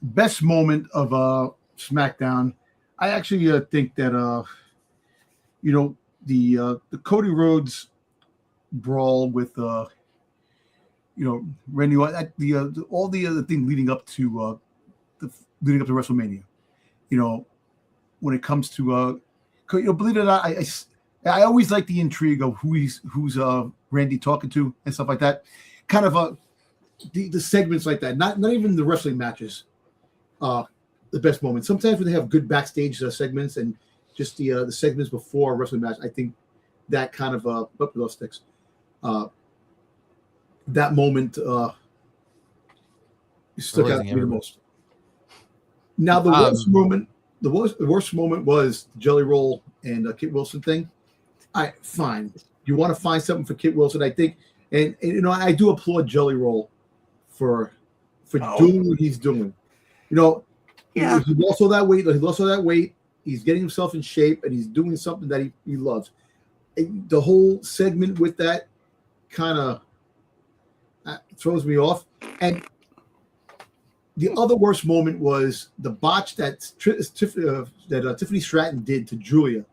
best moment of SmackDown. I actually think that the Cody Rhodes brawl with Randy Orton, all the other thing leading up to WrestleMania. When it comes to believe it or not, I always like the intrigue of who's Randy talking to and stuff like that. Kind of the segments like that. Not even the wrestling matches. The best moments. Sometimes when they have good backstage segments and just the segments before a wrestling match, I think that kind of those sticks. That moment stuck out to me the most. Now the worst moment was the Jelly Roll and Kit Wilson thing. Fine. You want to find something for Kit Wilson, I think, and I do applaud Jelly Roll for doing what he's doing. Yeah. He lost all that weight. He's getting himself in shape, and he's doing something that he loves. And the whole segment with that kind of throws me off. And the other worst moment was the botch that Tiffany Stratton did to Julia.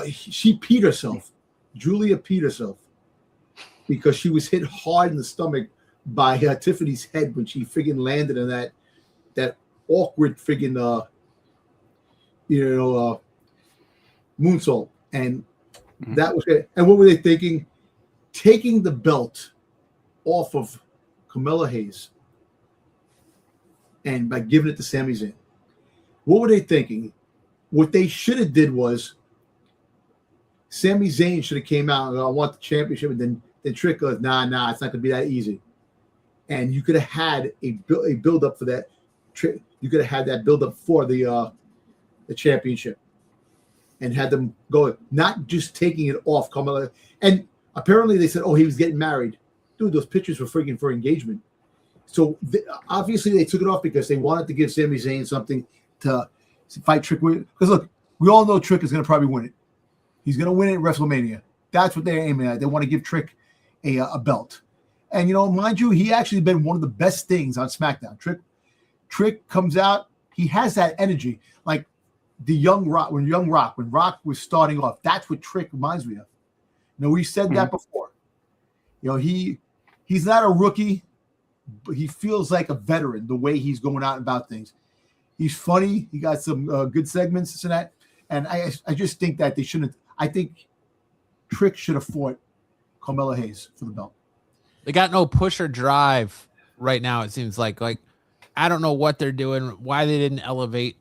She peed herself. Julia peed herself because she was hit hard in the stomach by Tiffany's head when she friggin' landed in that awkward friggin' moonsault, and that was good. And what were they thinking? Taking the belt off of Carmelo Hayes and by giving it to Sami Zayn. What were they thinking? What they should have did was Sami Zayn should have came out and I want the championship, and then Trick goes, nah, it's not going to be that easy. And you could have had a build up for that. You could have had that build up for the championship, and had them go, not just taking it off Carmelo. And apparently they said, oh, he was getting married. Dude, those pictures were freaking for engagement. So obviously they took it off because they wanted to give Sami Zayn something to fight Trick with. Because look, we all know Trick is going to probably win it. He's going to win it at WrestleMania. That's what they're aiming at. They want to give Trick a belt. And, mind you, he actually been one of the best things on SmackDown. Trick comes out. He has that energy. Like the Young Rock, when Rock was starting off, that's what Trick reminds me of. We said that before. He's not a rookie, but he feels like a veteran the way he's going out about things. He's funny. He got some good segments, this and that. And I just think that they shouldn't. I think Trick should have fought Carmelo Hayes for the belt. They got no push or drive right now, it seems like. Like, I don't know what they're doing, why they didn't elevate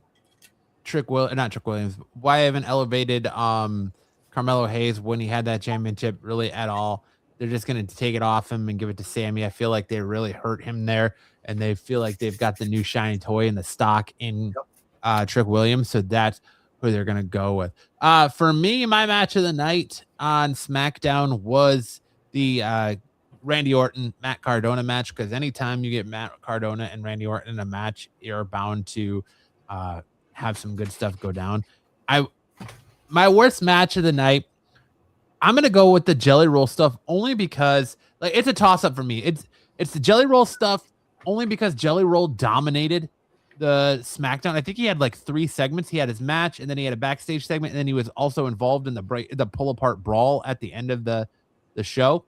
not Trick Williams, why they haven't elevated Carmelo Hayes when he had that championship really at all. They're just going to take it off him and give it to Sammy. I feel like they really hurt him there, and they feel like they've got the new shiny toy in the stock in Trick Williams, so that's who they're going to go with. For me, my match of the night on SmackDown was the Randy Orton, Matt Cardona match, because anytime you get Matt Cardona and Randy Orton in a match, you're bound to have some good stuff go down. My worst match of the night, I'm gonna go with the Jelly Roll stuff only because it's a toss up for me. It's the Jelly Roll stuff only because Jelly Roll dominated the SmackDown. I think he had 3 segments. He had his match, and then he had a backstage segment, and then he was also involved in the pull apart brawl at the end of the show.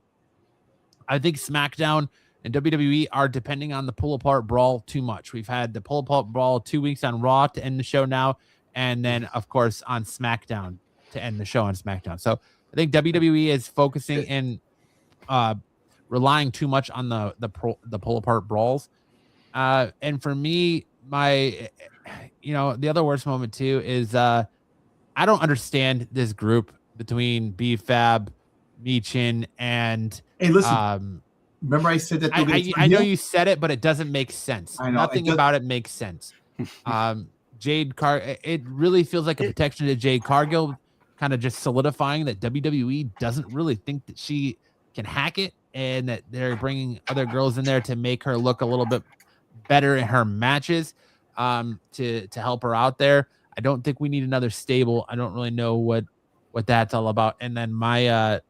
I think SmackDown and WWE are depending on the pull apart brawl too much. We've had the pull apart brawl 2 weeks on Raw to end the show now, and then of course on SmackDown to end the show on SmackDown. So I think WWE is focusing and relying too much on the pull apart brawls. And for me, the other worst moment too is I don't understand this group between B-Fab, Michin, and hey, listen. Remember I said that I know you said it, but it doesn't make sense. I know, nothing about it makes sense. It really feels like a protection to Jade Cargill, kind of just solidifying that WWE doesn't really think that she can hack it, and that they're bringing other girls in there to make her look a little bit better in her matches, to help her out there. I don't think we need another stable. I don't really know what that's all about. And then my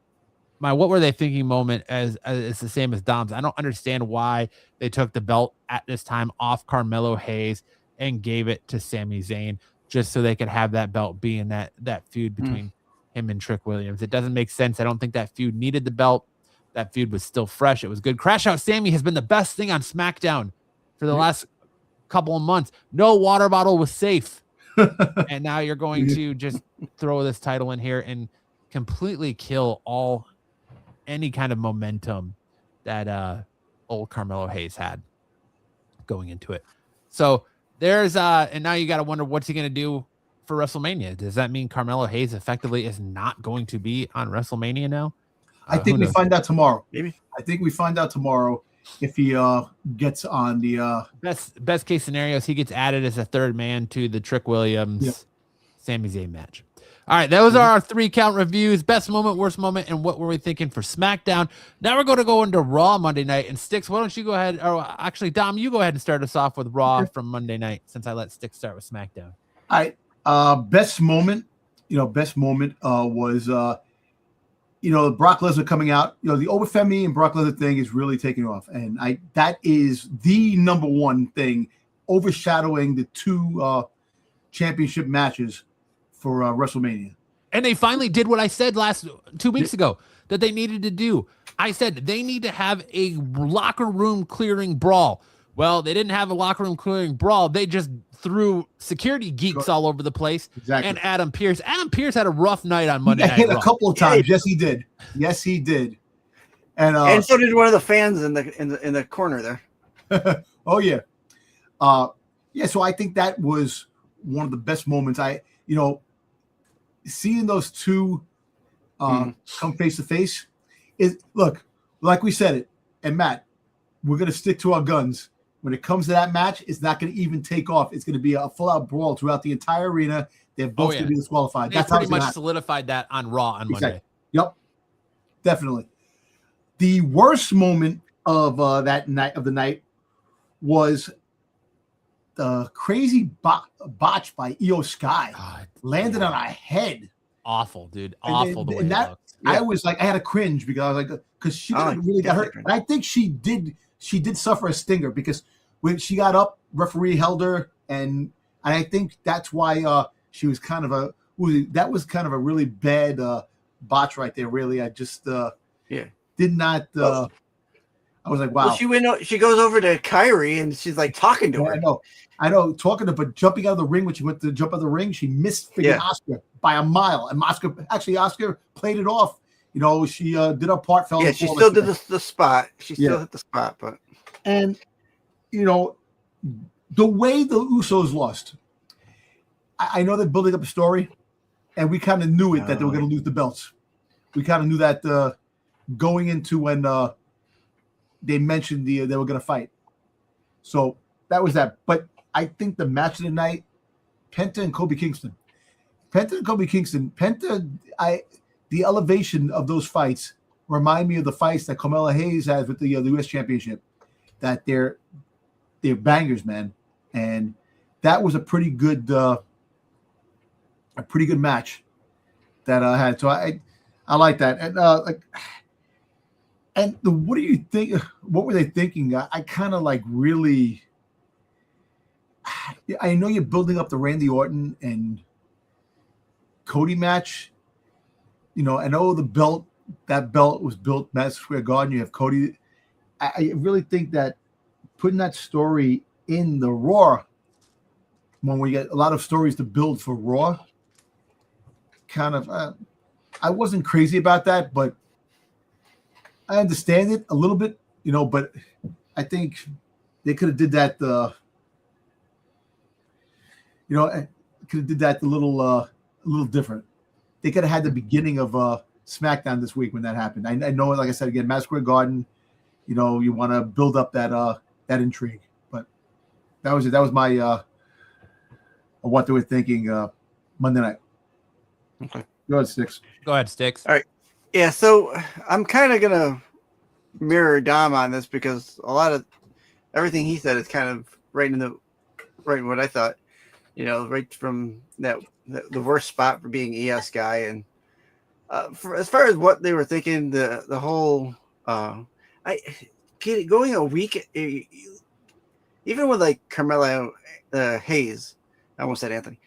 what were they thinking moment as it's the same as Dom's. I don't understand why they took the belt at this time off Carmelo Hayes and gave it to Sami Zayn just so they could have that belt be in that feud between him and Trick Williams. It doesn't make sense. I don't think that feud needed the belt. That feud was still fresh. It was good. Crash Out Sammy has been the best thing on SmackDown for the last couple of months. No water bottle was safe. And now you're going to just throw this title in here and completely kill any kind of momentum that old Carmelo Hayes had going into it. So there's and now you got to wonder what's he going to do for WrestleMania. Does that mean Carmelo Hayes effectively is not going to be on WrestleMania now? I think we find out tomorrow. Maybe. I think we find out tomorrow if he gets on the best case scenario is he gets added as a third man to the Trick Williams Sami Zayn match. All right, those are our 3 count reviews. Best moment, worst moment, and what were we thinking for SmackDown. Now we're going to go into Raw Monday night. And Sticks, why don't you go ahead, or actually, Dom, you go ahead and start us off with Raw from Monday night, since I let Sticks start with SmackDown. All right, best moment was Brock Lesnar coming out. The Oba Femi and Brock Lesnar thing is really taking off, and that is the number one thing overshadowing the 2 championship matches for WrestleMania. And they finally did what I said 2 weeks ago that they needed to do. I said they need to have a locker room clearing brawl Well, they didn't have a locker room clearing brawl. They just threw security geeks all over the place. Exactly. And Adam Pearce had a rough night on Monday Night hit Raw. a couple of times. Yes, he did. Yes, he did. And so did one of the fans in the corner there. Oh yeah. So I think that was one of the best moments. Seeing those two come face to face is, look, like we said it, and Matt, we're going to stick to our guns. When it comes to that match, it's not going to even take off. It's going to be a full-out brawl throughout the entire arena. They're both going to be disqualified. That's pretty much solidified that on Raw on Monday. Yep, definitely. The worst moment of the night was the crazy botch by Io Sky. God, landed on our head. Awful, dude. Awful the way that looked. I was like, I had a cringe because I was like, because she really got hurt. And I think she did suffer a stinger because when she got up, referee held her, and I think that's why she was kind of a really bad botch right there. Really, I just did not. I was like, wow. Well, she goes over to Kyrie and she's like talking to her. I know, talking to, but jumping out of the ring when she went to jump out of the ring, she missed Oscar by a mile, and Oscar played it off. She did her part. She still did the spot. She still hit the spot, but the way the Usos lost, I know they're building up a story, and we kind of knew it that they were going to lose the belts. We kind of knew that going into when they mentioned they were going to fight. So that was that. But I think the match of the night, Penta and Kobe Kingston. The elevation of those fights remind me of the fights that Carmella Hayes has with the U.S. Championship. That they're bangers, man, and that was a pretty good match that I had. So I like that, and what do you think? What were they thinking? I kind of like really. I know you're building up the Randy Orton and Cody match. I know that belt was built Madison Square Garden. You have Cody. I really think that putting that story in the Raw, when we get a lot of stories to build for Raw, kind of, I wasn't crazy about that, but I understand it a little bit, but I think they could have did that, could have did that a little different. They could have had the beginning of SmackDown this week when that happened. I know, like I said again, Madison Square Garden. You want to build up that intrigue, but that was it. That was my what they were thinking Monday night. Okay, go ahead, Sticks. All right, yeah. So I'm kind of gonna mirror Dom on this because a lot of everything he said is kind of right in what I thought. Right from the worst spot for being ES guy, and as far as what they were thinking, the whole going a week, even with like Carmella Hayes, I almost said Anthony.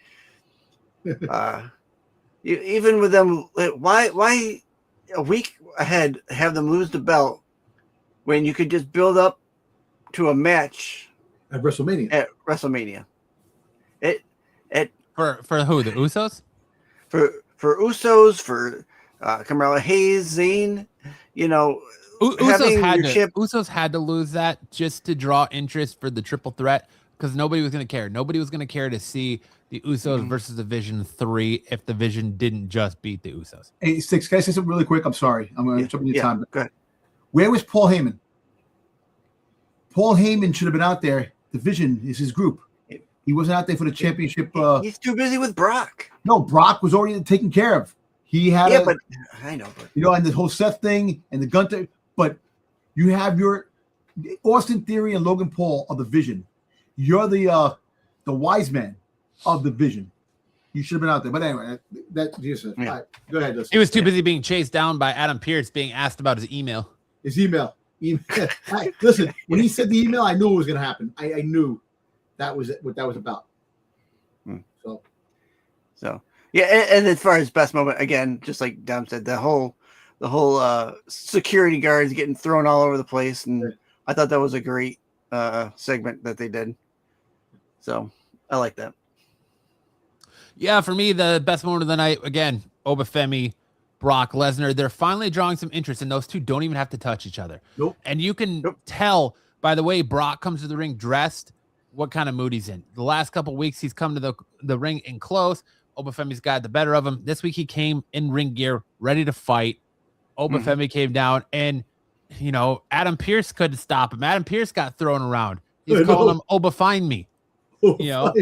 Even with them, why a week ahead have them lose the belt when you could just build up to a match at WrestleMania? For who? The Usos? For Usos, for Carmella Hayes, Zayn, Usos had to lose that just to draw interest for the triple threat because nobody was going to care. Nobody was going to care to see the Usos versus the Vision 3 if the Vision didn't just beat the Usos. Hey, Sticks, can I say something really quick? I'm sorry. I'm going to jump in your time. Go ahead. Where was Paul Heyman? Paul Heyman should have been out there. The Vision is his group. He wasn't out there for the championship. He's too busy with Brock. No, Brock was already taken care of. He had but I know. But and the whole Seth thing and the Gunther. But you have your Austin Theory and Logan Paul of the Vision. You're the wise man of the Vision. You should have been out there. But anyway, that just right, go ahead. He was too busy being chased down by Adam Pearce being asked about his email. Listen, when he said the email, I knew it was going to happen. I knew that was what that was about. So yeah, and as far as best moment, again, just like Dom said, the whole security guards getting thrown all over the place, and I thought that was a great segment that they did. So I like that. Yeah, for me, the best moment of the night, again, Oba Femi, Brock Lesnar. They're finally drawing some interest, and those two don't even have to touch each other. Nope. And you can tell by the way Brock comes to the ring dressed what kind of mood he's in. The last couple of weeks, he's come to the ring in close. Oba Femi's got the better of him. This week, he came in ring gear, ready to fight. Oba Femi came down, and, you know, Adam Pearce couldn't stop him. Adam Pearce got thrown around. He's calling him Oba Find Me. You know?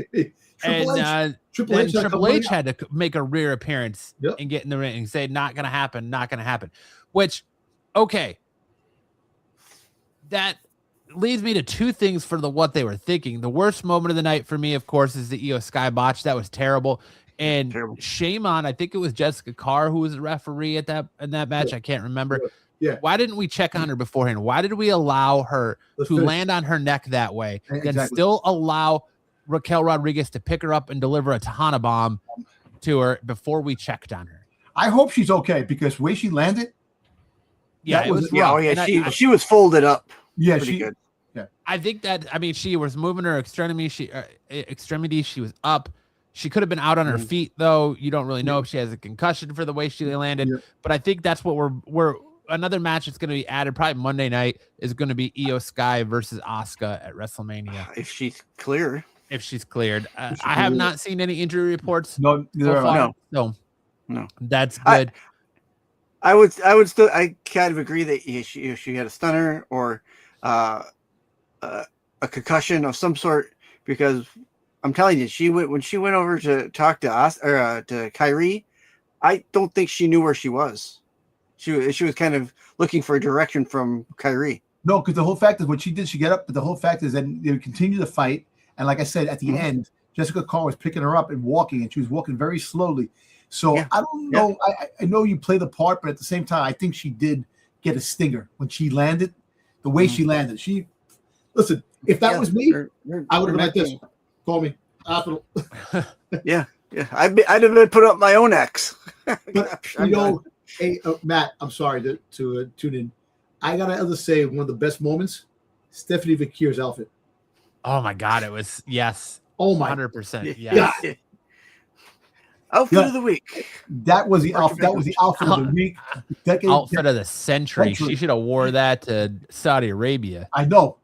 Triple H had to make a rear appearance and get in the ring and say, not going to happen, not going to happen. Which, okay, that leads me to two things for what they were thinking. The worst moment of the night for me, of course, is the Io Sky botch. That was terrible. And shame on, I think it was Jessica Carr who was the referee in that match. I can't remember. Yeah. Why didn't we check on her beforehand? Why did we allow her to land on her neck that way and still allow Raquel Rodriguez to pick her up and deliver a Tejana bomb to her before we checked on her? I hope she's okay, because the way she landed. Yeah, it was rough. Oh yeah, she was folded up. Yeah, good. Yeah, I think that, I mean, she was moving her extremity. She was up. She could have been out on her feet, though. You don't really know if she has a concussion for the way she landed. Yeah. But I think that's what we're another match that's going to be added probably Monday night is going to be Io Sky versus Asuka at WrestleMania. If she's clear. If she's cleared. I have not seen any injury reports. No, no. That's good. I would still, I kind of agree that if she had a stunner or a concussion of some sort, because I'm telling you, when she went over to talk to Kyrie, I don't think she knew where she was. She was kind of looking for a direction from Kyrie. No, because the whole fact is, when she did, she get up, but the whole fact is that they would continue to fight. And like I said, at the end, Jessica Carr was picking her up and walking, and she was walking very slowly. So I don't know. I know you play the part, but at the same time, I think she did get a stinger when she landed. The way she landed, listen. If that was me, I would have met this. Call me. Hospital. yeah. I'd have been put up my own X. But you know, hey Matt, I'm sorry to tune in. I gotta say, one of the best moments, Stephanie Vakir's outfit. Oh my God, it was Oh my 100%. Yes. Outfit of the week. That was the outfit. That was the outfit of the week. Outfit of the century. She should have wore that to Saudi Arabia. I know.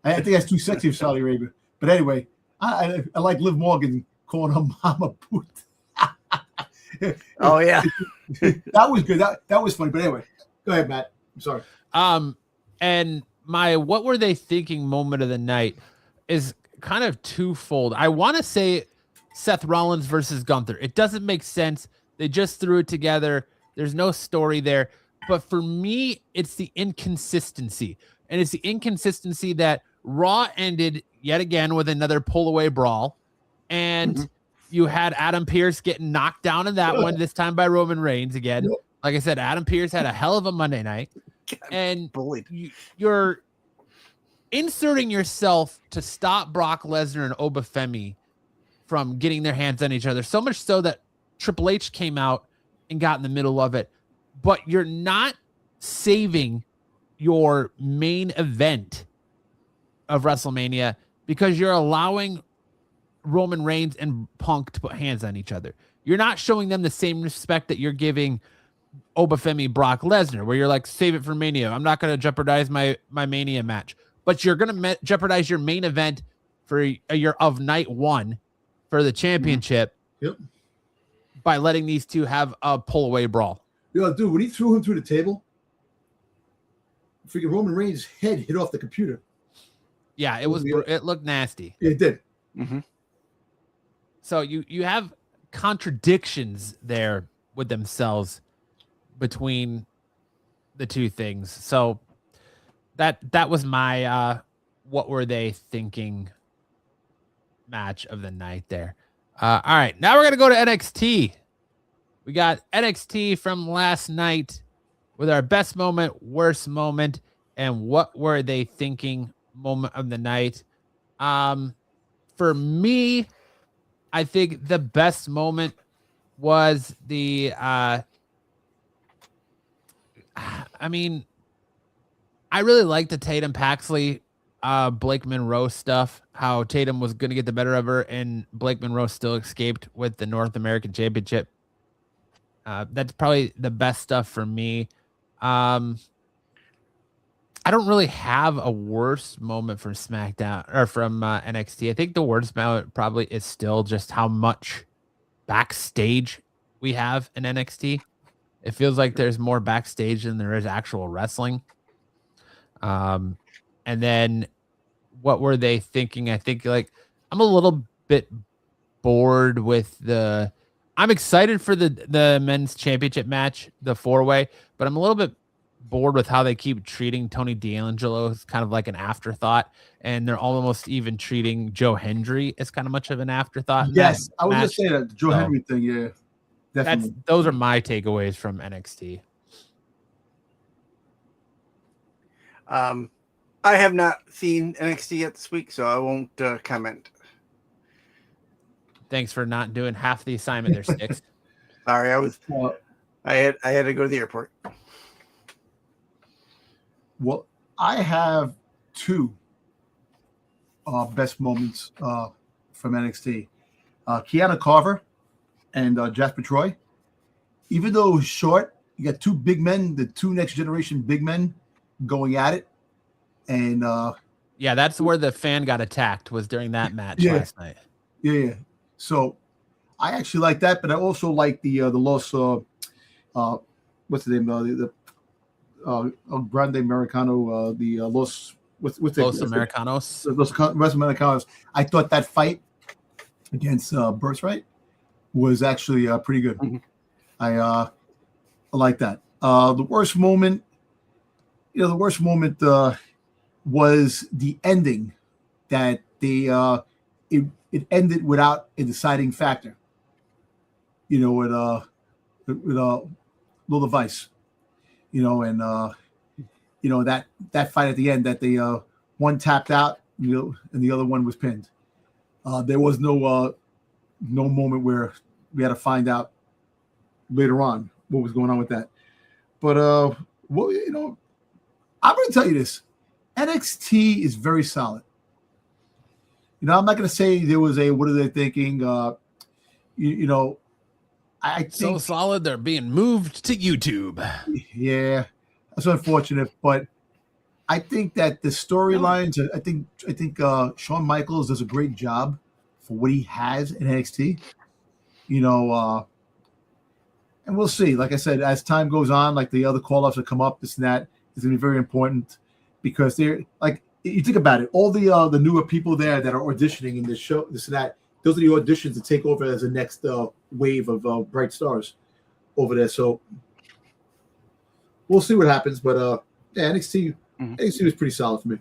I think that's too sexy for Saudi Arabia. But anyway, I like Liv Morgan calling her Mama Boot. Oh yeah, that was good. That was funny. But anyway, go ahead, Matt. I'm sorry. And my what were they thinking moment of the night is kind of twofold. I want to say Seth Rollins versus Gunther. It doesn't make sense. They just threw it together. There's no story there. But for me, it's the inconsistency. And it's the inconsistency that Raw ended yet again with another pull-away brawl. And you had Adam Pearce getting knocked down in that one, this time by Roman Reigns again. Like I said, Adam Pearce had a hell of a Monday night. And you're inserting yourself to stop Brock Lesnar and Oba Femi from getting their hands on each other. So much so that Triple H came out and got in the middle of it. But you're not saving your main event of WrestleMania because you're allowing Roman Reigns and Punk to put hands on each other. You're not showing them the same respect that you're giving Oba Femi, Brock Lesnar, where you're like, save it for Mania. I'm not going to jeopardize my Mania match. But you're going to jeopardize your main event for your of night one for the championship by letting these two have a pull-away brawl. Yo, dude, when he threw him through the table, freaking Roman Reigns' head hit off the computer. Yeah, it looked nasty. It did. So you have contradictions there with themselves between the two things. So that was my what were they thinking match of the night there. All right, now we're gonna go to NXT. We got NXT from last night with our best moment, worst moment, and what were they thinking moment of the night. For me, I think the best moment was the I really like the Tatum Paxley Blake Monroe stuff, how Tatum was going to get the better of her, and Blake Monroe still escaped with the North American Championship. That's probably the best stuff for me. I don't really have a worse moment from SmackDown or from NXT. I think the worst moment probably is still just how much backstage we have in NXT. It feels like there's more backstage than there is actual wrestling. And then what were they thinking? I think like I'm a little bit bored with I'm excited for the men's championship match, the 4-way, but I'm a little bit bored with how they keep treating Tony D'Angelo as kind of like an afterthought, and they're almost even treating Joe Hendry as kind of much of an afterthought. Yes, I was just saying that the Joe Hendry thing. Yeah, definitely. Those are my takeaways from NXT. I have not seen NXT yet this week, so I won't comment. Thanks for not doing half the assignment there, Sticks. Sorry, I had to go to the airport. Well, I have two best moments from NXT. Kiana Carver and Jasper Troy. Even though it was short, you got two big men, the two next generation big men going at it. And yeah, that's where the fan got attacked, was during that match last night. Yeah. So I actually like that, but I also like the Los what's the name? Grande Americano, the Los Americanos. Los Americanos. I thought that fight against Birthright was actually pretty good. Mm-hmm. I like that. The worst moment, was the ending, that they it ended without a deciding factor. With Lil Vice. And that fight at the end, that they one tapped out, and the other one was pinned. There was no moment where we had to find out later on what was going on with that. But I'm going to tell you this: NXT is very solid. I'm not going to say there was what are they thinking? I think so solid they're being moved to YouTube. Yeah, that's unfortunate, but I think that the storylines. I think Shawn Michaels does a great job for what he has in NXT. And we'll see. Like I said, as time goes on, like the other call-ups that come up, this and that is going to be very important, because they're like, you think about it, all the newer people there that are auditioning in this show, this and that. Those are the auditions to take over as the next wave of bright stars over there. So we'll see what happens. But NXT was pretty solid for me.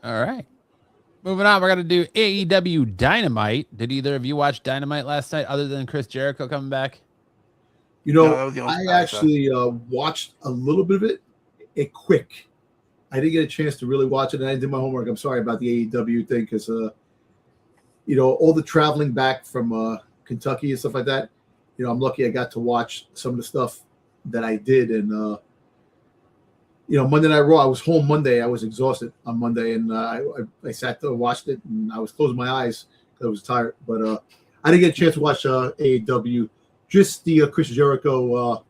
All right. Moving on, we're going to do AEW Dynamite. Did either of you watch Dynamite last night other than Chris Jericho coming back? I actually watched a little bit of it, quick. I didn't get a chance to really watch it, and I did my homework. I'm sorry about the AEW thing, because all the traveling back from Kentucky and stuff like that. I'm lucky I got to watch some of the stuff that I did, and Monday Night Raw. I was home Monday. I was exhausted on Monday, and I sat there and watched it, and I was closing my eyes because I was tired. But I didn't get a chance to watch AEW. Just the Chris Jericho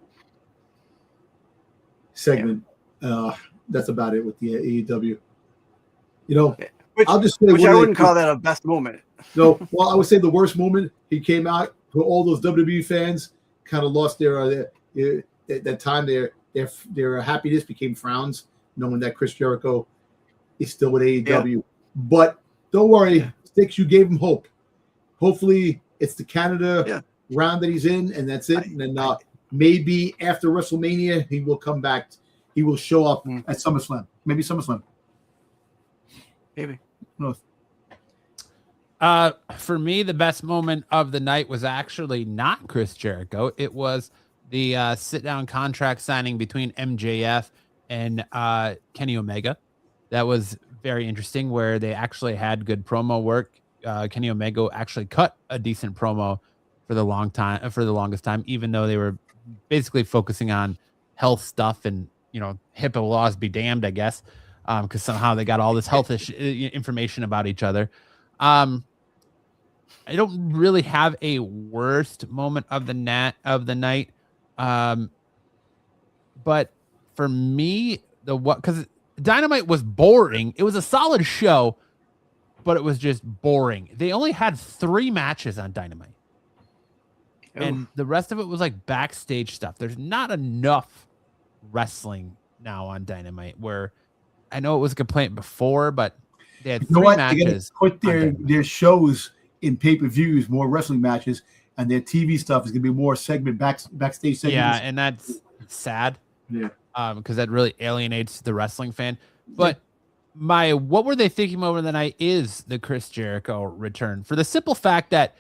segment. Yeah. That's about it with the AEW. I'll just say, which I wouldn't call that a best moment. No, well, I would say the worst moment. He came out, all those WWE fans kind of lost their that time. Their happiness became frowns, knowing that Chris Jericho is still with AEW. Yeah. But don't worry, Sticks, you gave him hope. Hopefully, it's the Canada round that he's in, and that's it. And then maybe after WrestleMania, he will come back. He will show up at SummerSlam. Maybe SummerSlam. Maybe. No. For me, the best moment of the night was actually not Chris Jericho. It was the sit-down contract signing between MJF and Kenny Omega. That was very interesting, where they actually had good promo work. Kenny Omega actually cut a decent promo for the longest time, even though they were basically focusing on health stuff and HIPAA laws be damned, I guess, because somehow they got all this health information about each other. I don't really have a worst moment of the night. But for me, because Dynamite was boring. It was a solid show, but it was just boring. They only had 3 matches on Dynamite. And the rest of it was like backstage stuff. There's not enough wrestling now on Dynamite, where I know it was a complaint before, but they had 3 matches. They put their shows in pay-per-views, more wrestling matches, and their TV stuff is going to be more backstage segments. Yeah, and that's sad. Yeah. Because that really alienates the wrestling fan. But what were they thinking over the night is the Chris Jericho return, for the simple fact that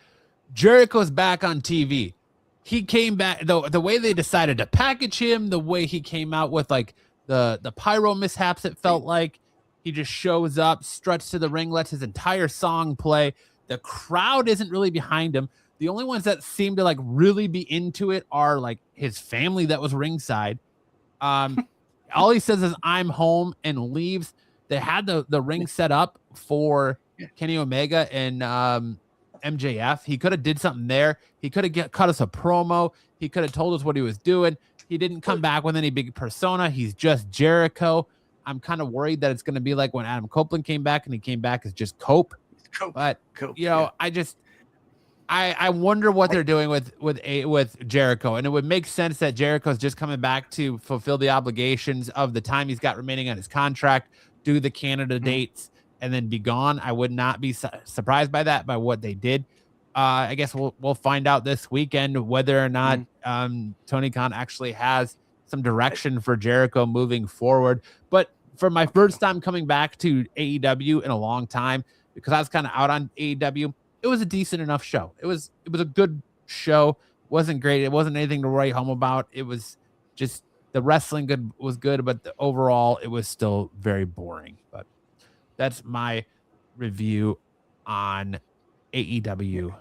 Jericho's back on TV. He came back, the way they decided to package him, the way he came out with like the pyro mishaps, it felt like he just shows up, struts to the ring, lets his entire song play. The crowd isn't really behind him. The only ones that seem to like really be into it are like his family that was ringside. All he says is "I'm home" and leaves. They had the ring set up for Kenny Omega and MJF. He could have did something there. He could have cut us a promo. He could have told us what he was doing. He didn't come back with any big persona. He's just Jericho. I'm kind of worried that it's going to be like when Adam Copeland came back, and he came back as just Cope. But I wonder what they're doing with Jericho, and it would make sense that Jericho's just coming back to fulfill the obligations of the time he's got remaining on his contract, do the Canada dates, and then be gone. I would not be surprised by that, by what they did. I guess we'll find out this weekend whether or not Tony Khan actually has some direction for Jericho moving forward. But for my first time coming back to AEW in a long time, because I was kind of out on AEW, it was a decent enough show. It was a good show. Wasn't great. It wasn't anything to write home about. It was just the wrestling was good, but overall it was still very boring. But that's my review on AEW.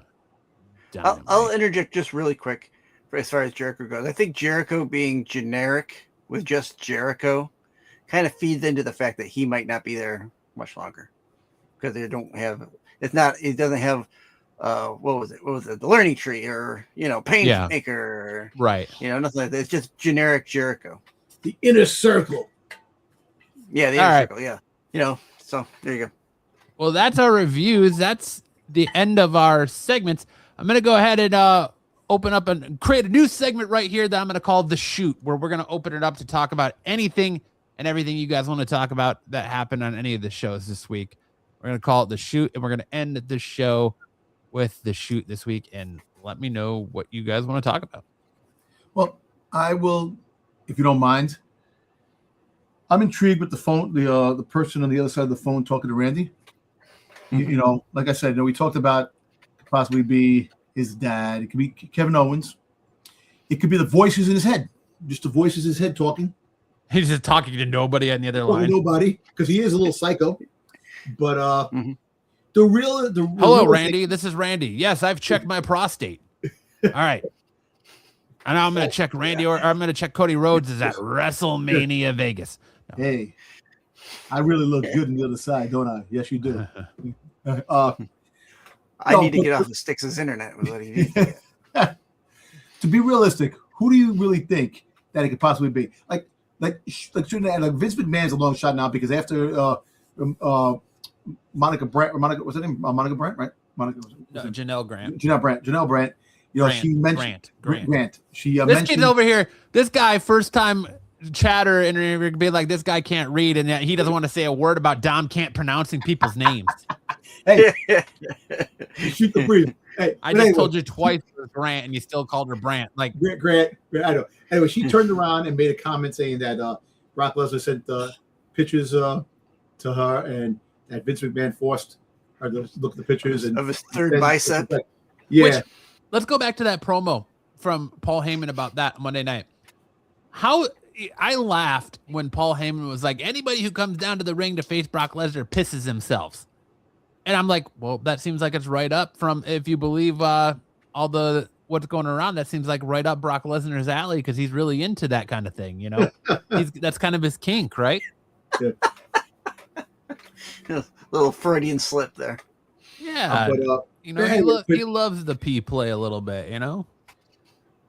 I'll interject just really quick as far as Jericho goes. I think Jericho being generic with just Jericho kind of feeds into the fact that he might not be there much longer, because they don't have. It doesn't have. What was it? The learning tree, or Painmaker, right? Nothing like that. It's just generic Jericho. The inner circle. Yeah, the inner circle. Yeah, So there you go. Well, that's our reviews. That's the end of our segments. I'm gonna go ahead and open up and create a new segment right here that I'm gonna call The Shoot, where we're gonna open it up to talk about anything and everything you guys want to talk about that happened on any of the shows this week. We're gonna call it The Shoot, and we're gonna end the show with The Shoot this week. And let me know what you guys want to talk about. Well, I will, if you don't mind. I'm intrigued with the person on the other side of the phone talking to Randy. Mm-hmm. Like I said, we talked about it could possibly be his dad. It could be Kevin Owens. It could be the voices in his head, just the voices in his head talking. He's just talking to nobody on the other line. Nobody, because he is a little psycho. But hello, Randy. This is Randy. Yes, I've checked my prostate. All right. I know I'm going to check Randy, or I'm going to check Cody Rhodes is at WrestleMania Vegas. No. Hey, I really look good on the other side, don't I? Yes, you do. I need to get off the Styx' internet. To be realistic, who do you really think that it could possibly be? Like Vince McMahon's a long shot now, because after Monica Brandt, what's her name? Monica Brandt, right? Janelle Grant. Janelle Brandt. She mentioned Grant. She this mentioned kid's over here. This guy, first time chatter, and be like, this guy can't read, and he doesn't want to say a word about Dom can't pronouncing people's names. Hey, shoot the breeze. Hey, I just told you twice it was Grant, and you still called her Brandt. Like Grant. I know. Anyway, she turned around and made a comment saying that Brock Lesnar sent pictures to her, and that Vince McMahon forced her to look at the pictures of his third bicep. Yeah. Let's go back to that promo from Paul Heyman about that Monday night. How I laughed when Paul Heyman was like, anybody who comes down to the ring to face Brock Lesnar pisses themselves. And I'm like, well, that seems like it's right up from, if you believe all the what's going around, that seems like right up Brock Lesnar's alley because he's really into that kind of thing. That's kind of his kink, right? Yeah. Little Freudian slip there. Yeah, but he loves the P play a little bit,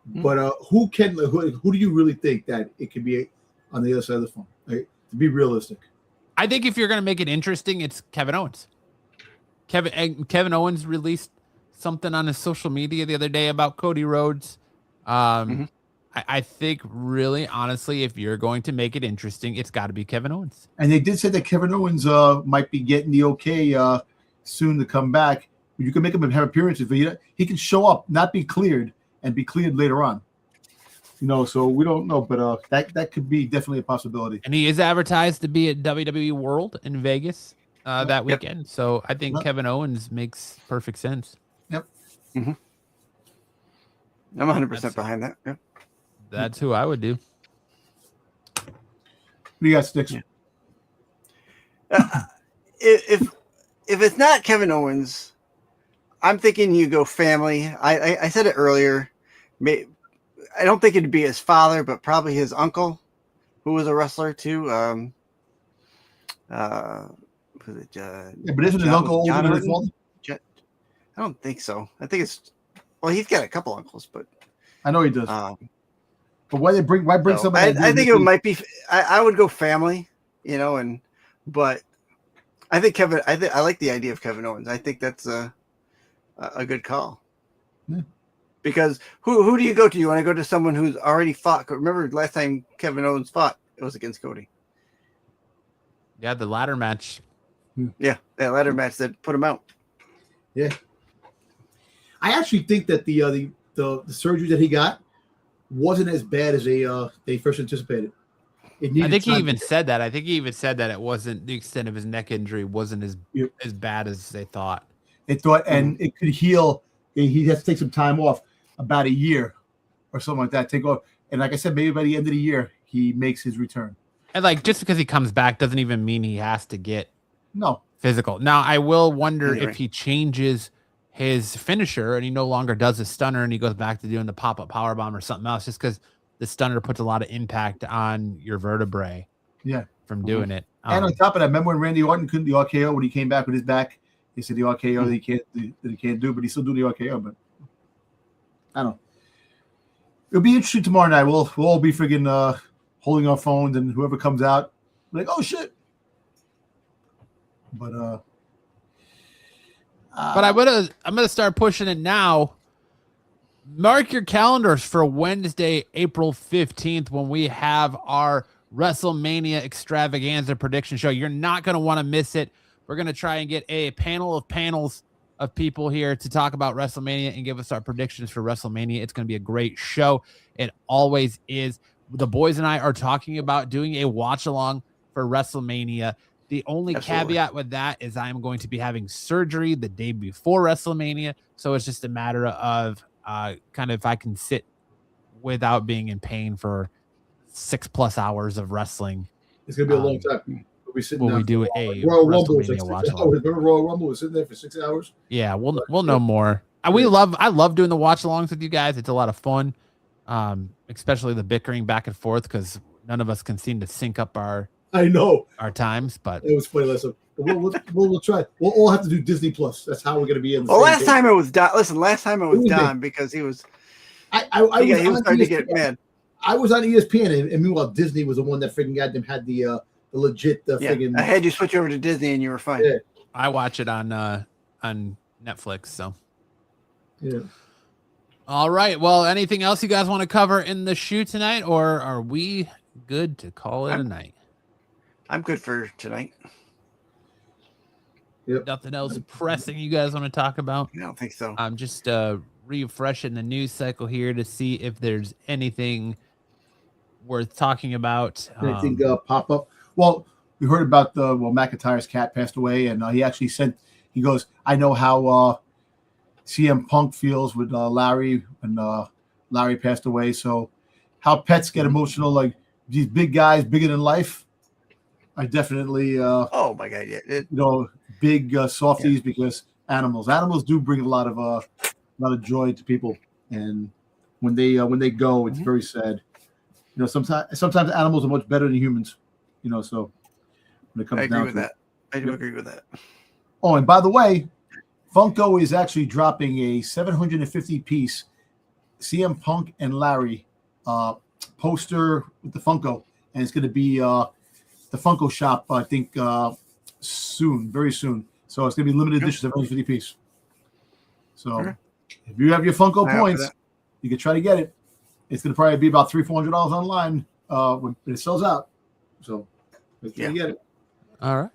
But who do you really think that it could be on the other side of the phone? Right? To be realistic, I think if you're going to make it interesting, it's Kevin Owens. Kevin Owens released something on his social media the other day about Cody Rhodes. I think really, honestly, if you're going to make it interesting, it's got to be Kevin Owens. And they did say that Kevin Owens might be getting the okay soon to come back. You can make him have appearances, but he can show up, not be cleared, and be cleared later on. So we don't know, but that could be definitely a possibility. And he is advertised to be at WWE World in Vegas that weekend. Yep. So I think Kevin Owens makes perfect sense. Yep. Mm-hmm. I'm 100% behind that. Yep. That's who I would do. What do you got, Sticks? Yeah. If it's not Kevin Owens, I'm thinking you go family. I said it earlier. I don't think it'd be his father, but probably his uncle, who was a wrestler too. But isn't his uncle older than his father? I don't think so. I think it's he's got a couple uncles, but I know he does. But why bring somebody? I think it might be. I would go family, but I think Kevin. I like the idea of Kevin Owens. I think that's a good call. Yeah. Because who do you go to? You want to go to someone who's already fought? Remember last time Kevin Owens fought, it was against Cody. Yeah, the ladder match. Yeah, that ladder match that put him out. Yeah, I actually think that the surgery that he got wasn't as bad as they first anticipated. I think he even said that. It wasn't, the extent of his neck injury wasn't as bad as they thought. They thought, and it could heal. He has to take some time off, about a year or something like that. Take off, and like I said, maybe by the end of the year he makes his return. And just because he comes back doesn't even mean he has to get physical. Now I will wonder if he changes his finisher and he no longer does a stunner and he goes back to doing the pop-up powerbomb or something else, just because the stunner puts a lot of impact on your vertebrae. Yeah, from doing it. And on top of that, remember when Randy Orton couldn't do the RKO when he came back with his back? He said the RKO that he can't do, but he still do the RKO. But I don't know. It'll be interesting tomorrow night. We'll all be friggin' holding our phones, and whoever comes out, like, oh shit. But I'm gonna start pushing it now. Mark your calendars for Wednesday, April 15th, when we have our WrestleMania extravaganza prediction show. You're not gonna want to miss it. We're going to try and get a panel of panels of people here to talk about WrestleMania and give us our predictions for WrestleMania. It's going to be a great show. It always is. The boys and I are talking about doing a watch along for WrestleMania. The only caveat with that is I'm going to be having surgery the day before WrestleMania. So it's just a matter of kind of if I can sit without being in pain for 6+ hours of wrestling. It's going to be a long time. We do a Royal Rumble was 6 hours. Remember Royal Rumble was sitting there for 6 hours? Yeah, we'll know more. I love doing the watch alongs with you guys. It's a lot of fun, especially the bickering back and forth because none of us can seem to sync up our times. But it was funny. We'll try. We'll all have to do Disney Plus. That's how we're going to be in. Last time it was Don. Listen, last time it was Don because he was. I was starting to get mad. I was on ESPN, and meanwhile Disney was the one that freaking had the legit friggin'. I had you switch over to Disney and you were fine. Yeah. I watch it on Netflix. So yeah. All right. Well, anything else you guys want to cover in the shoot tonight, or are we good to call it a night? I'm good for tonight. Yep. Nothing else pressing you guys want to talk about? I don't think so. I'm just refreshing the news cycle here to see if there's anything worth talking about. Anything pop up? Well, we heard about McIntyre's cat passed away, and he actually he goes, I know how CM Punk feels with Larry when Larry passed away. So how pets get emotional, like these big guys, bigger than life. I definitely, oh my God. Yeah. Big softies because animals do bring a lot of joy to people. and when they go, it's very sad. You know, sometimes animals are much better than humans. You know, so when it comes down to that, I do agree with that. Oh, and by the way, Funko is actually dropping a 750 piece CM Punk and Larry poster with the Funko, and it's going to be the Funko shop, I think, soon, very soon. So it's going to be limited edition, 750 piece. So if you have your Funko points, you can try to get it. It's going to probably be about $300-$400 online when it sells out. So make sure you get it. All right.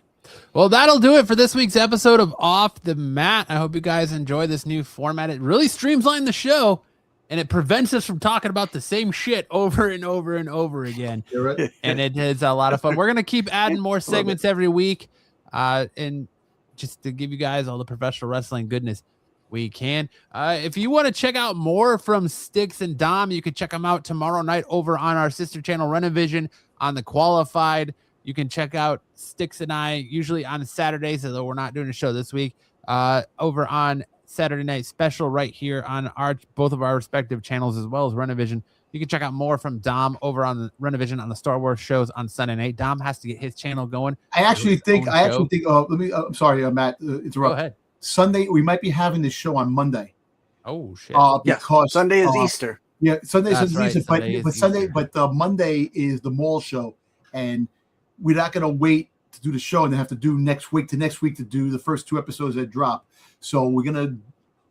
Well, that'll do it for this week's episode of Off the Mat. I hope you guys enjoy this new format. It really streamlines the show, and it prevents us from talking about the same shit over and over and over again. You're right. And it is a lot of fun. We're going to keep adding more segments every week, and just to give you guys all the professional wrestling goodness we can. If you want to check out more from Styx and Dom, you can check them out tomorrow night over on our sister channel, Renovision, on the Qualified. You can check out Styx and I usually on Saturdays, although we're not doing a show this week, over on Saturday Night Special right here on both of our respective channels, as well as Renovision. You can check out more from Dom over on the Renovision on the Star Wars shows on Sunday night. Dom has to get his channel going. I actually think. I'm sorry, Matt. Interrupt. Go ahead. Sunday, we might be having this show on Monday. Oh shit! Because Sunday is Easter. Yeah, Sunday is right. Easter, but Monday is the mall show, and we're not going to wait to do the show and then have to do next week to do the first 2 episodes that drop. So we're going to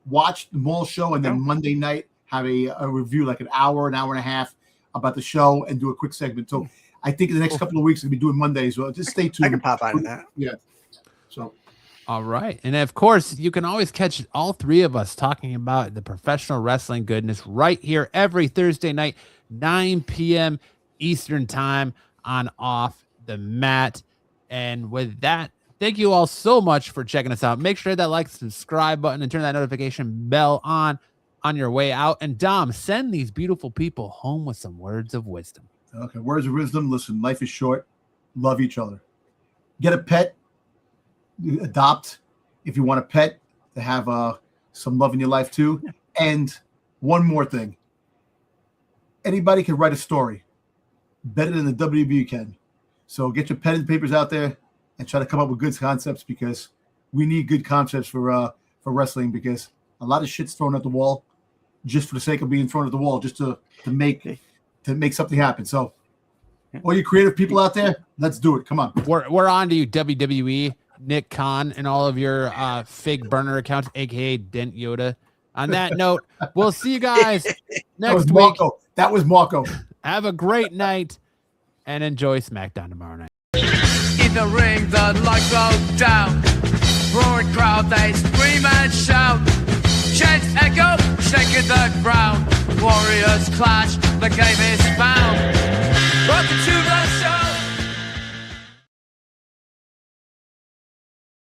watch the mall show and then Monday night have a review, like an hour and a half about the show and do a quick segment. So I think in the next couple of weeks we'll be doing Mondays. So just stay tuned. I can pop out of that. Yeah. So. All right. And of course, you can always catch all 3 of us talking about the professional wrestling goodness right here every Thursday night, 9 p.m. Eastern time on Off the Mat. And with that, thank you all so much for checking us out. Make sure that like, subscribe button and turn that notification bell on your way out. And Dom, send these beautiful people home with some words of wisdom. Okay. Words of wisdom. Listen, life is short. Love each other. Get a pet. Adopt if you want a pet to have some love in your life too. And one more thing. Anybody can write a story better than the WB can. So get your pen and papers out there and try to come up with good concepts, because we need good concepts for wrestling, because a lot of shit's thrown at the wall just for the sake of being thrown at the wall, just to make something happen. So all you creative people out there, let's do it. Come on. We're on to you, WWE, Nick Khan, and all of your fake burner accounts, aka Dent Yoda. On that note, we'll see you guys next week. That was Marco. Have a great night and enjoy SmackDown tomorrow night. In the ring, the lights go down. Roaring crowd, they scream and shout. Chants echo, shaking the ground. Warriors clash, the game is found. Welcome to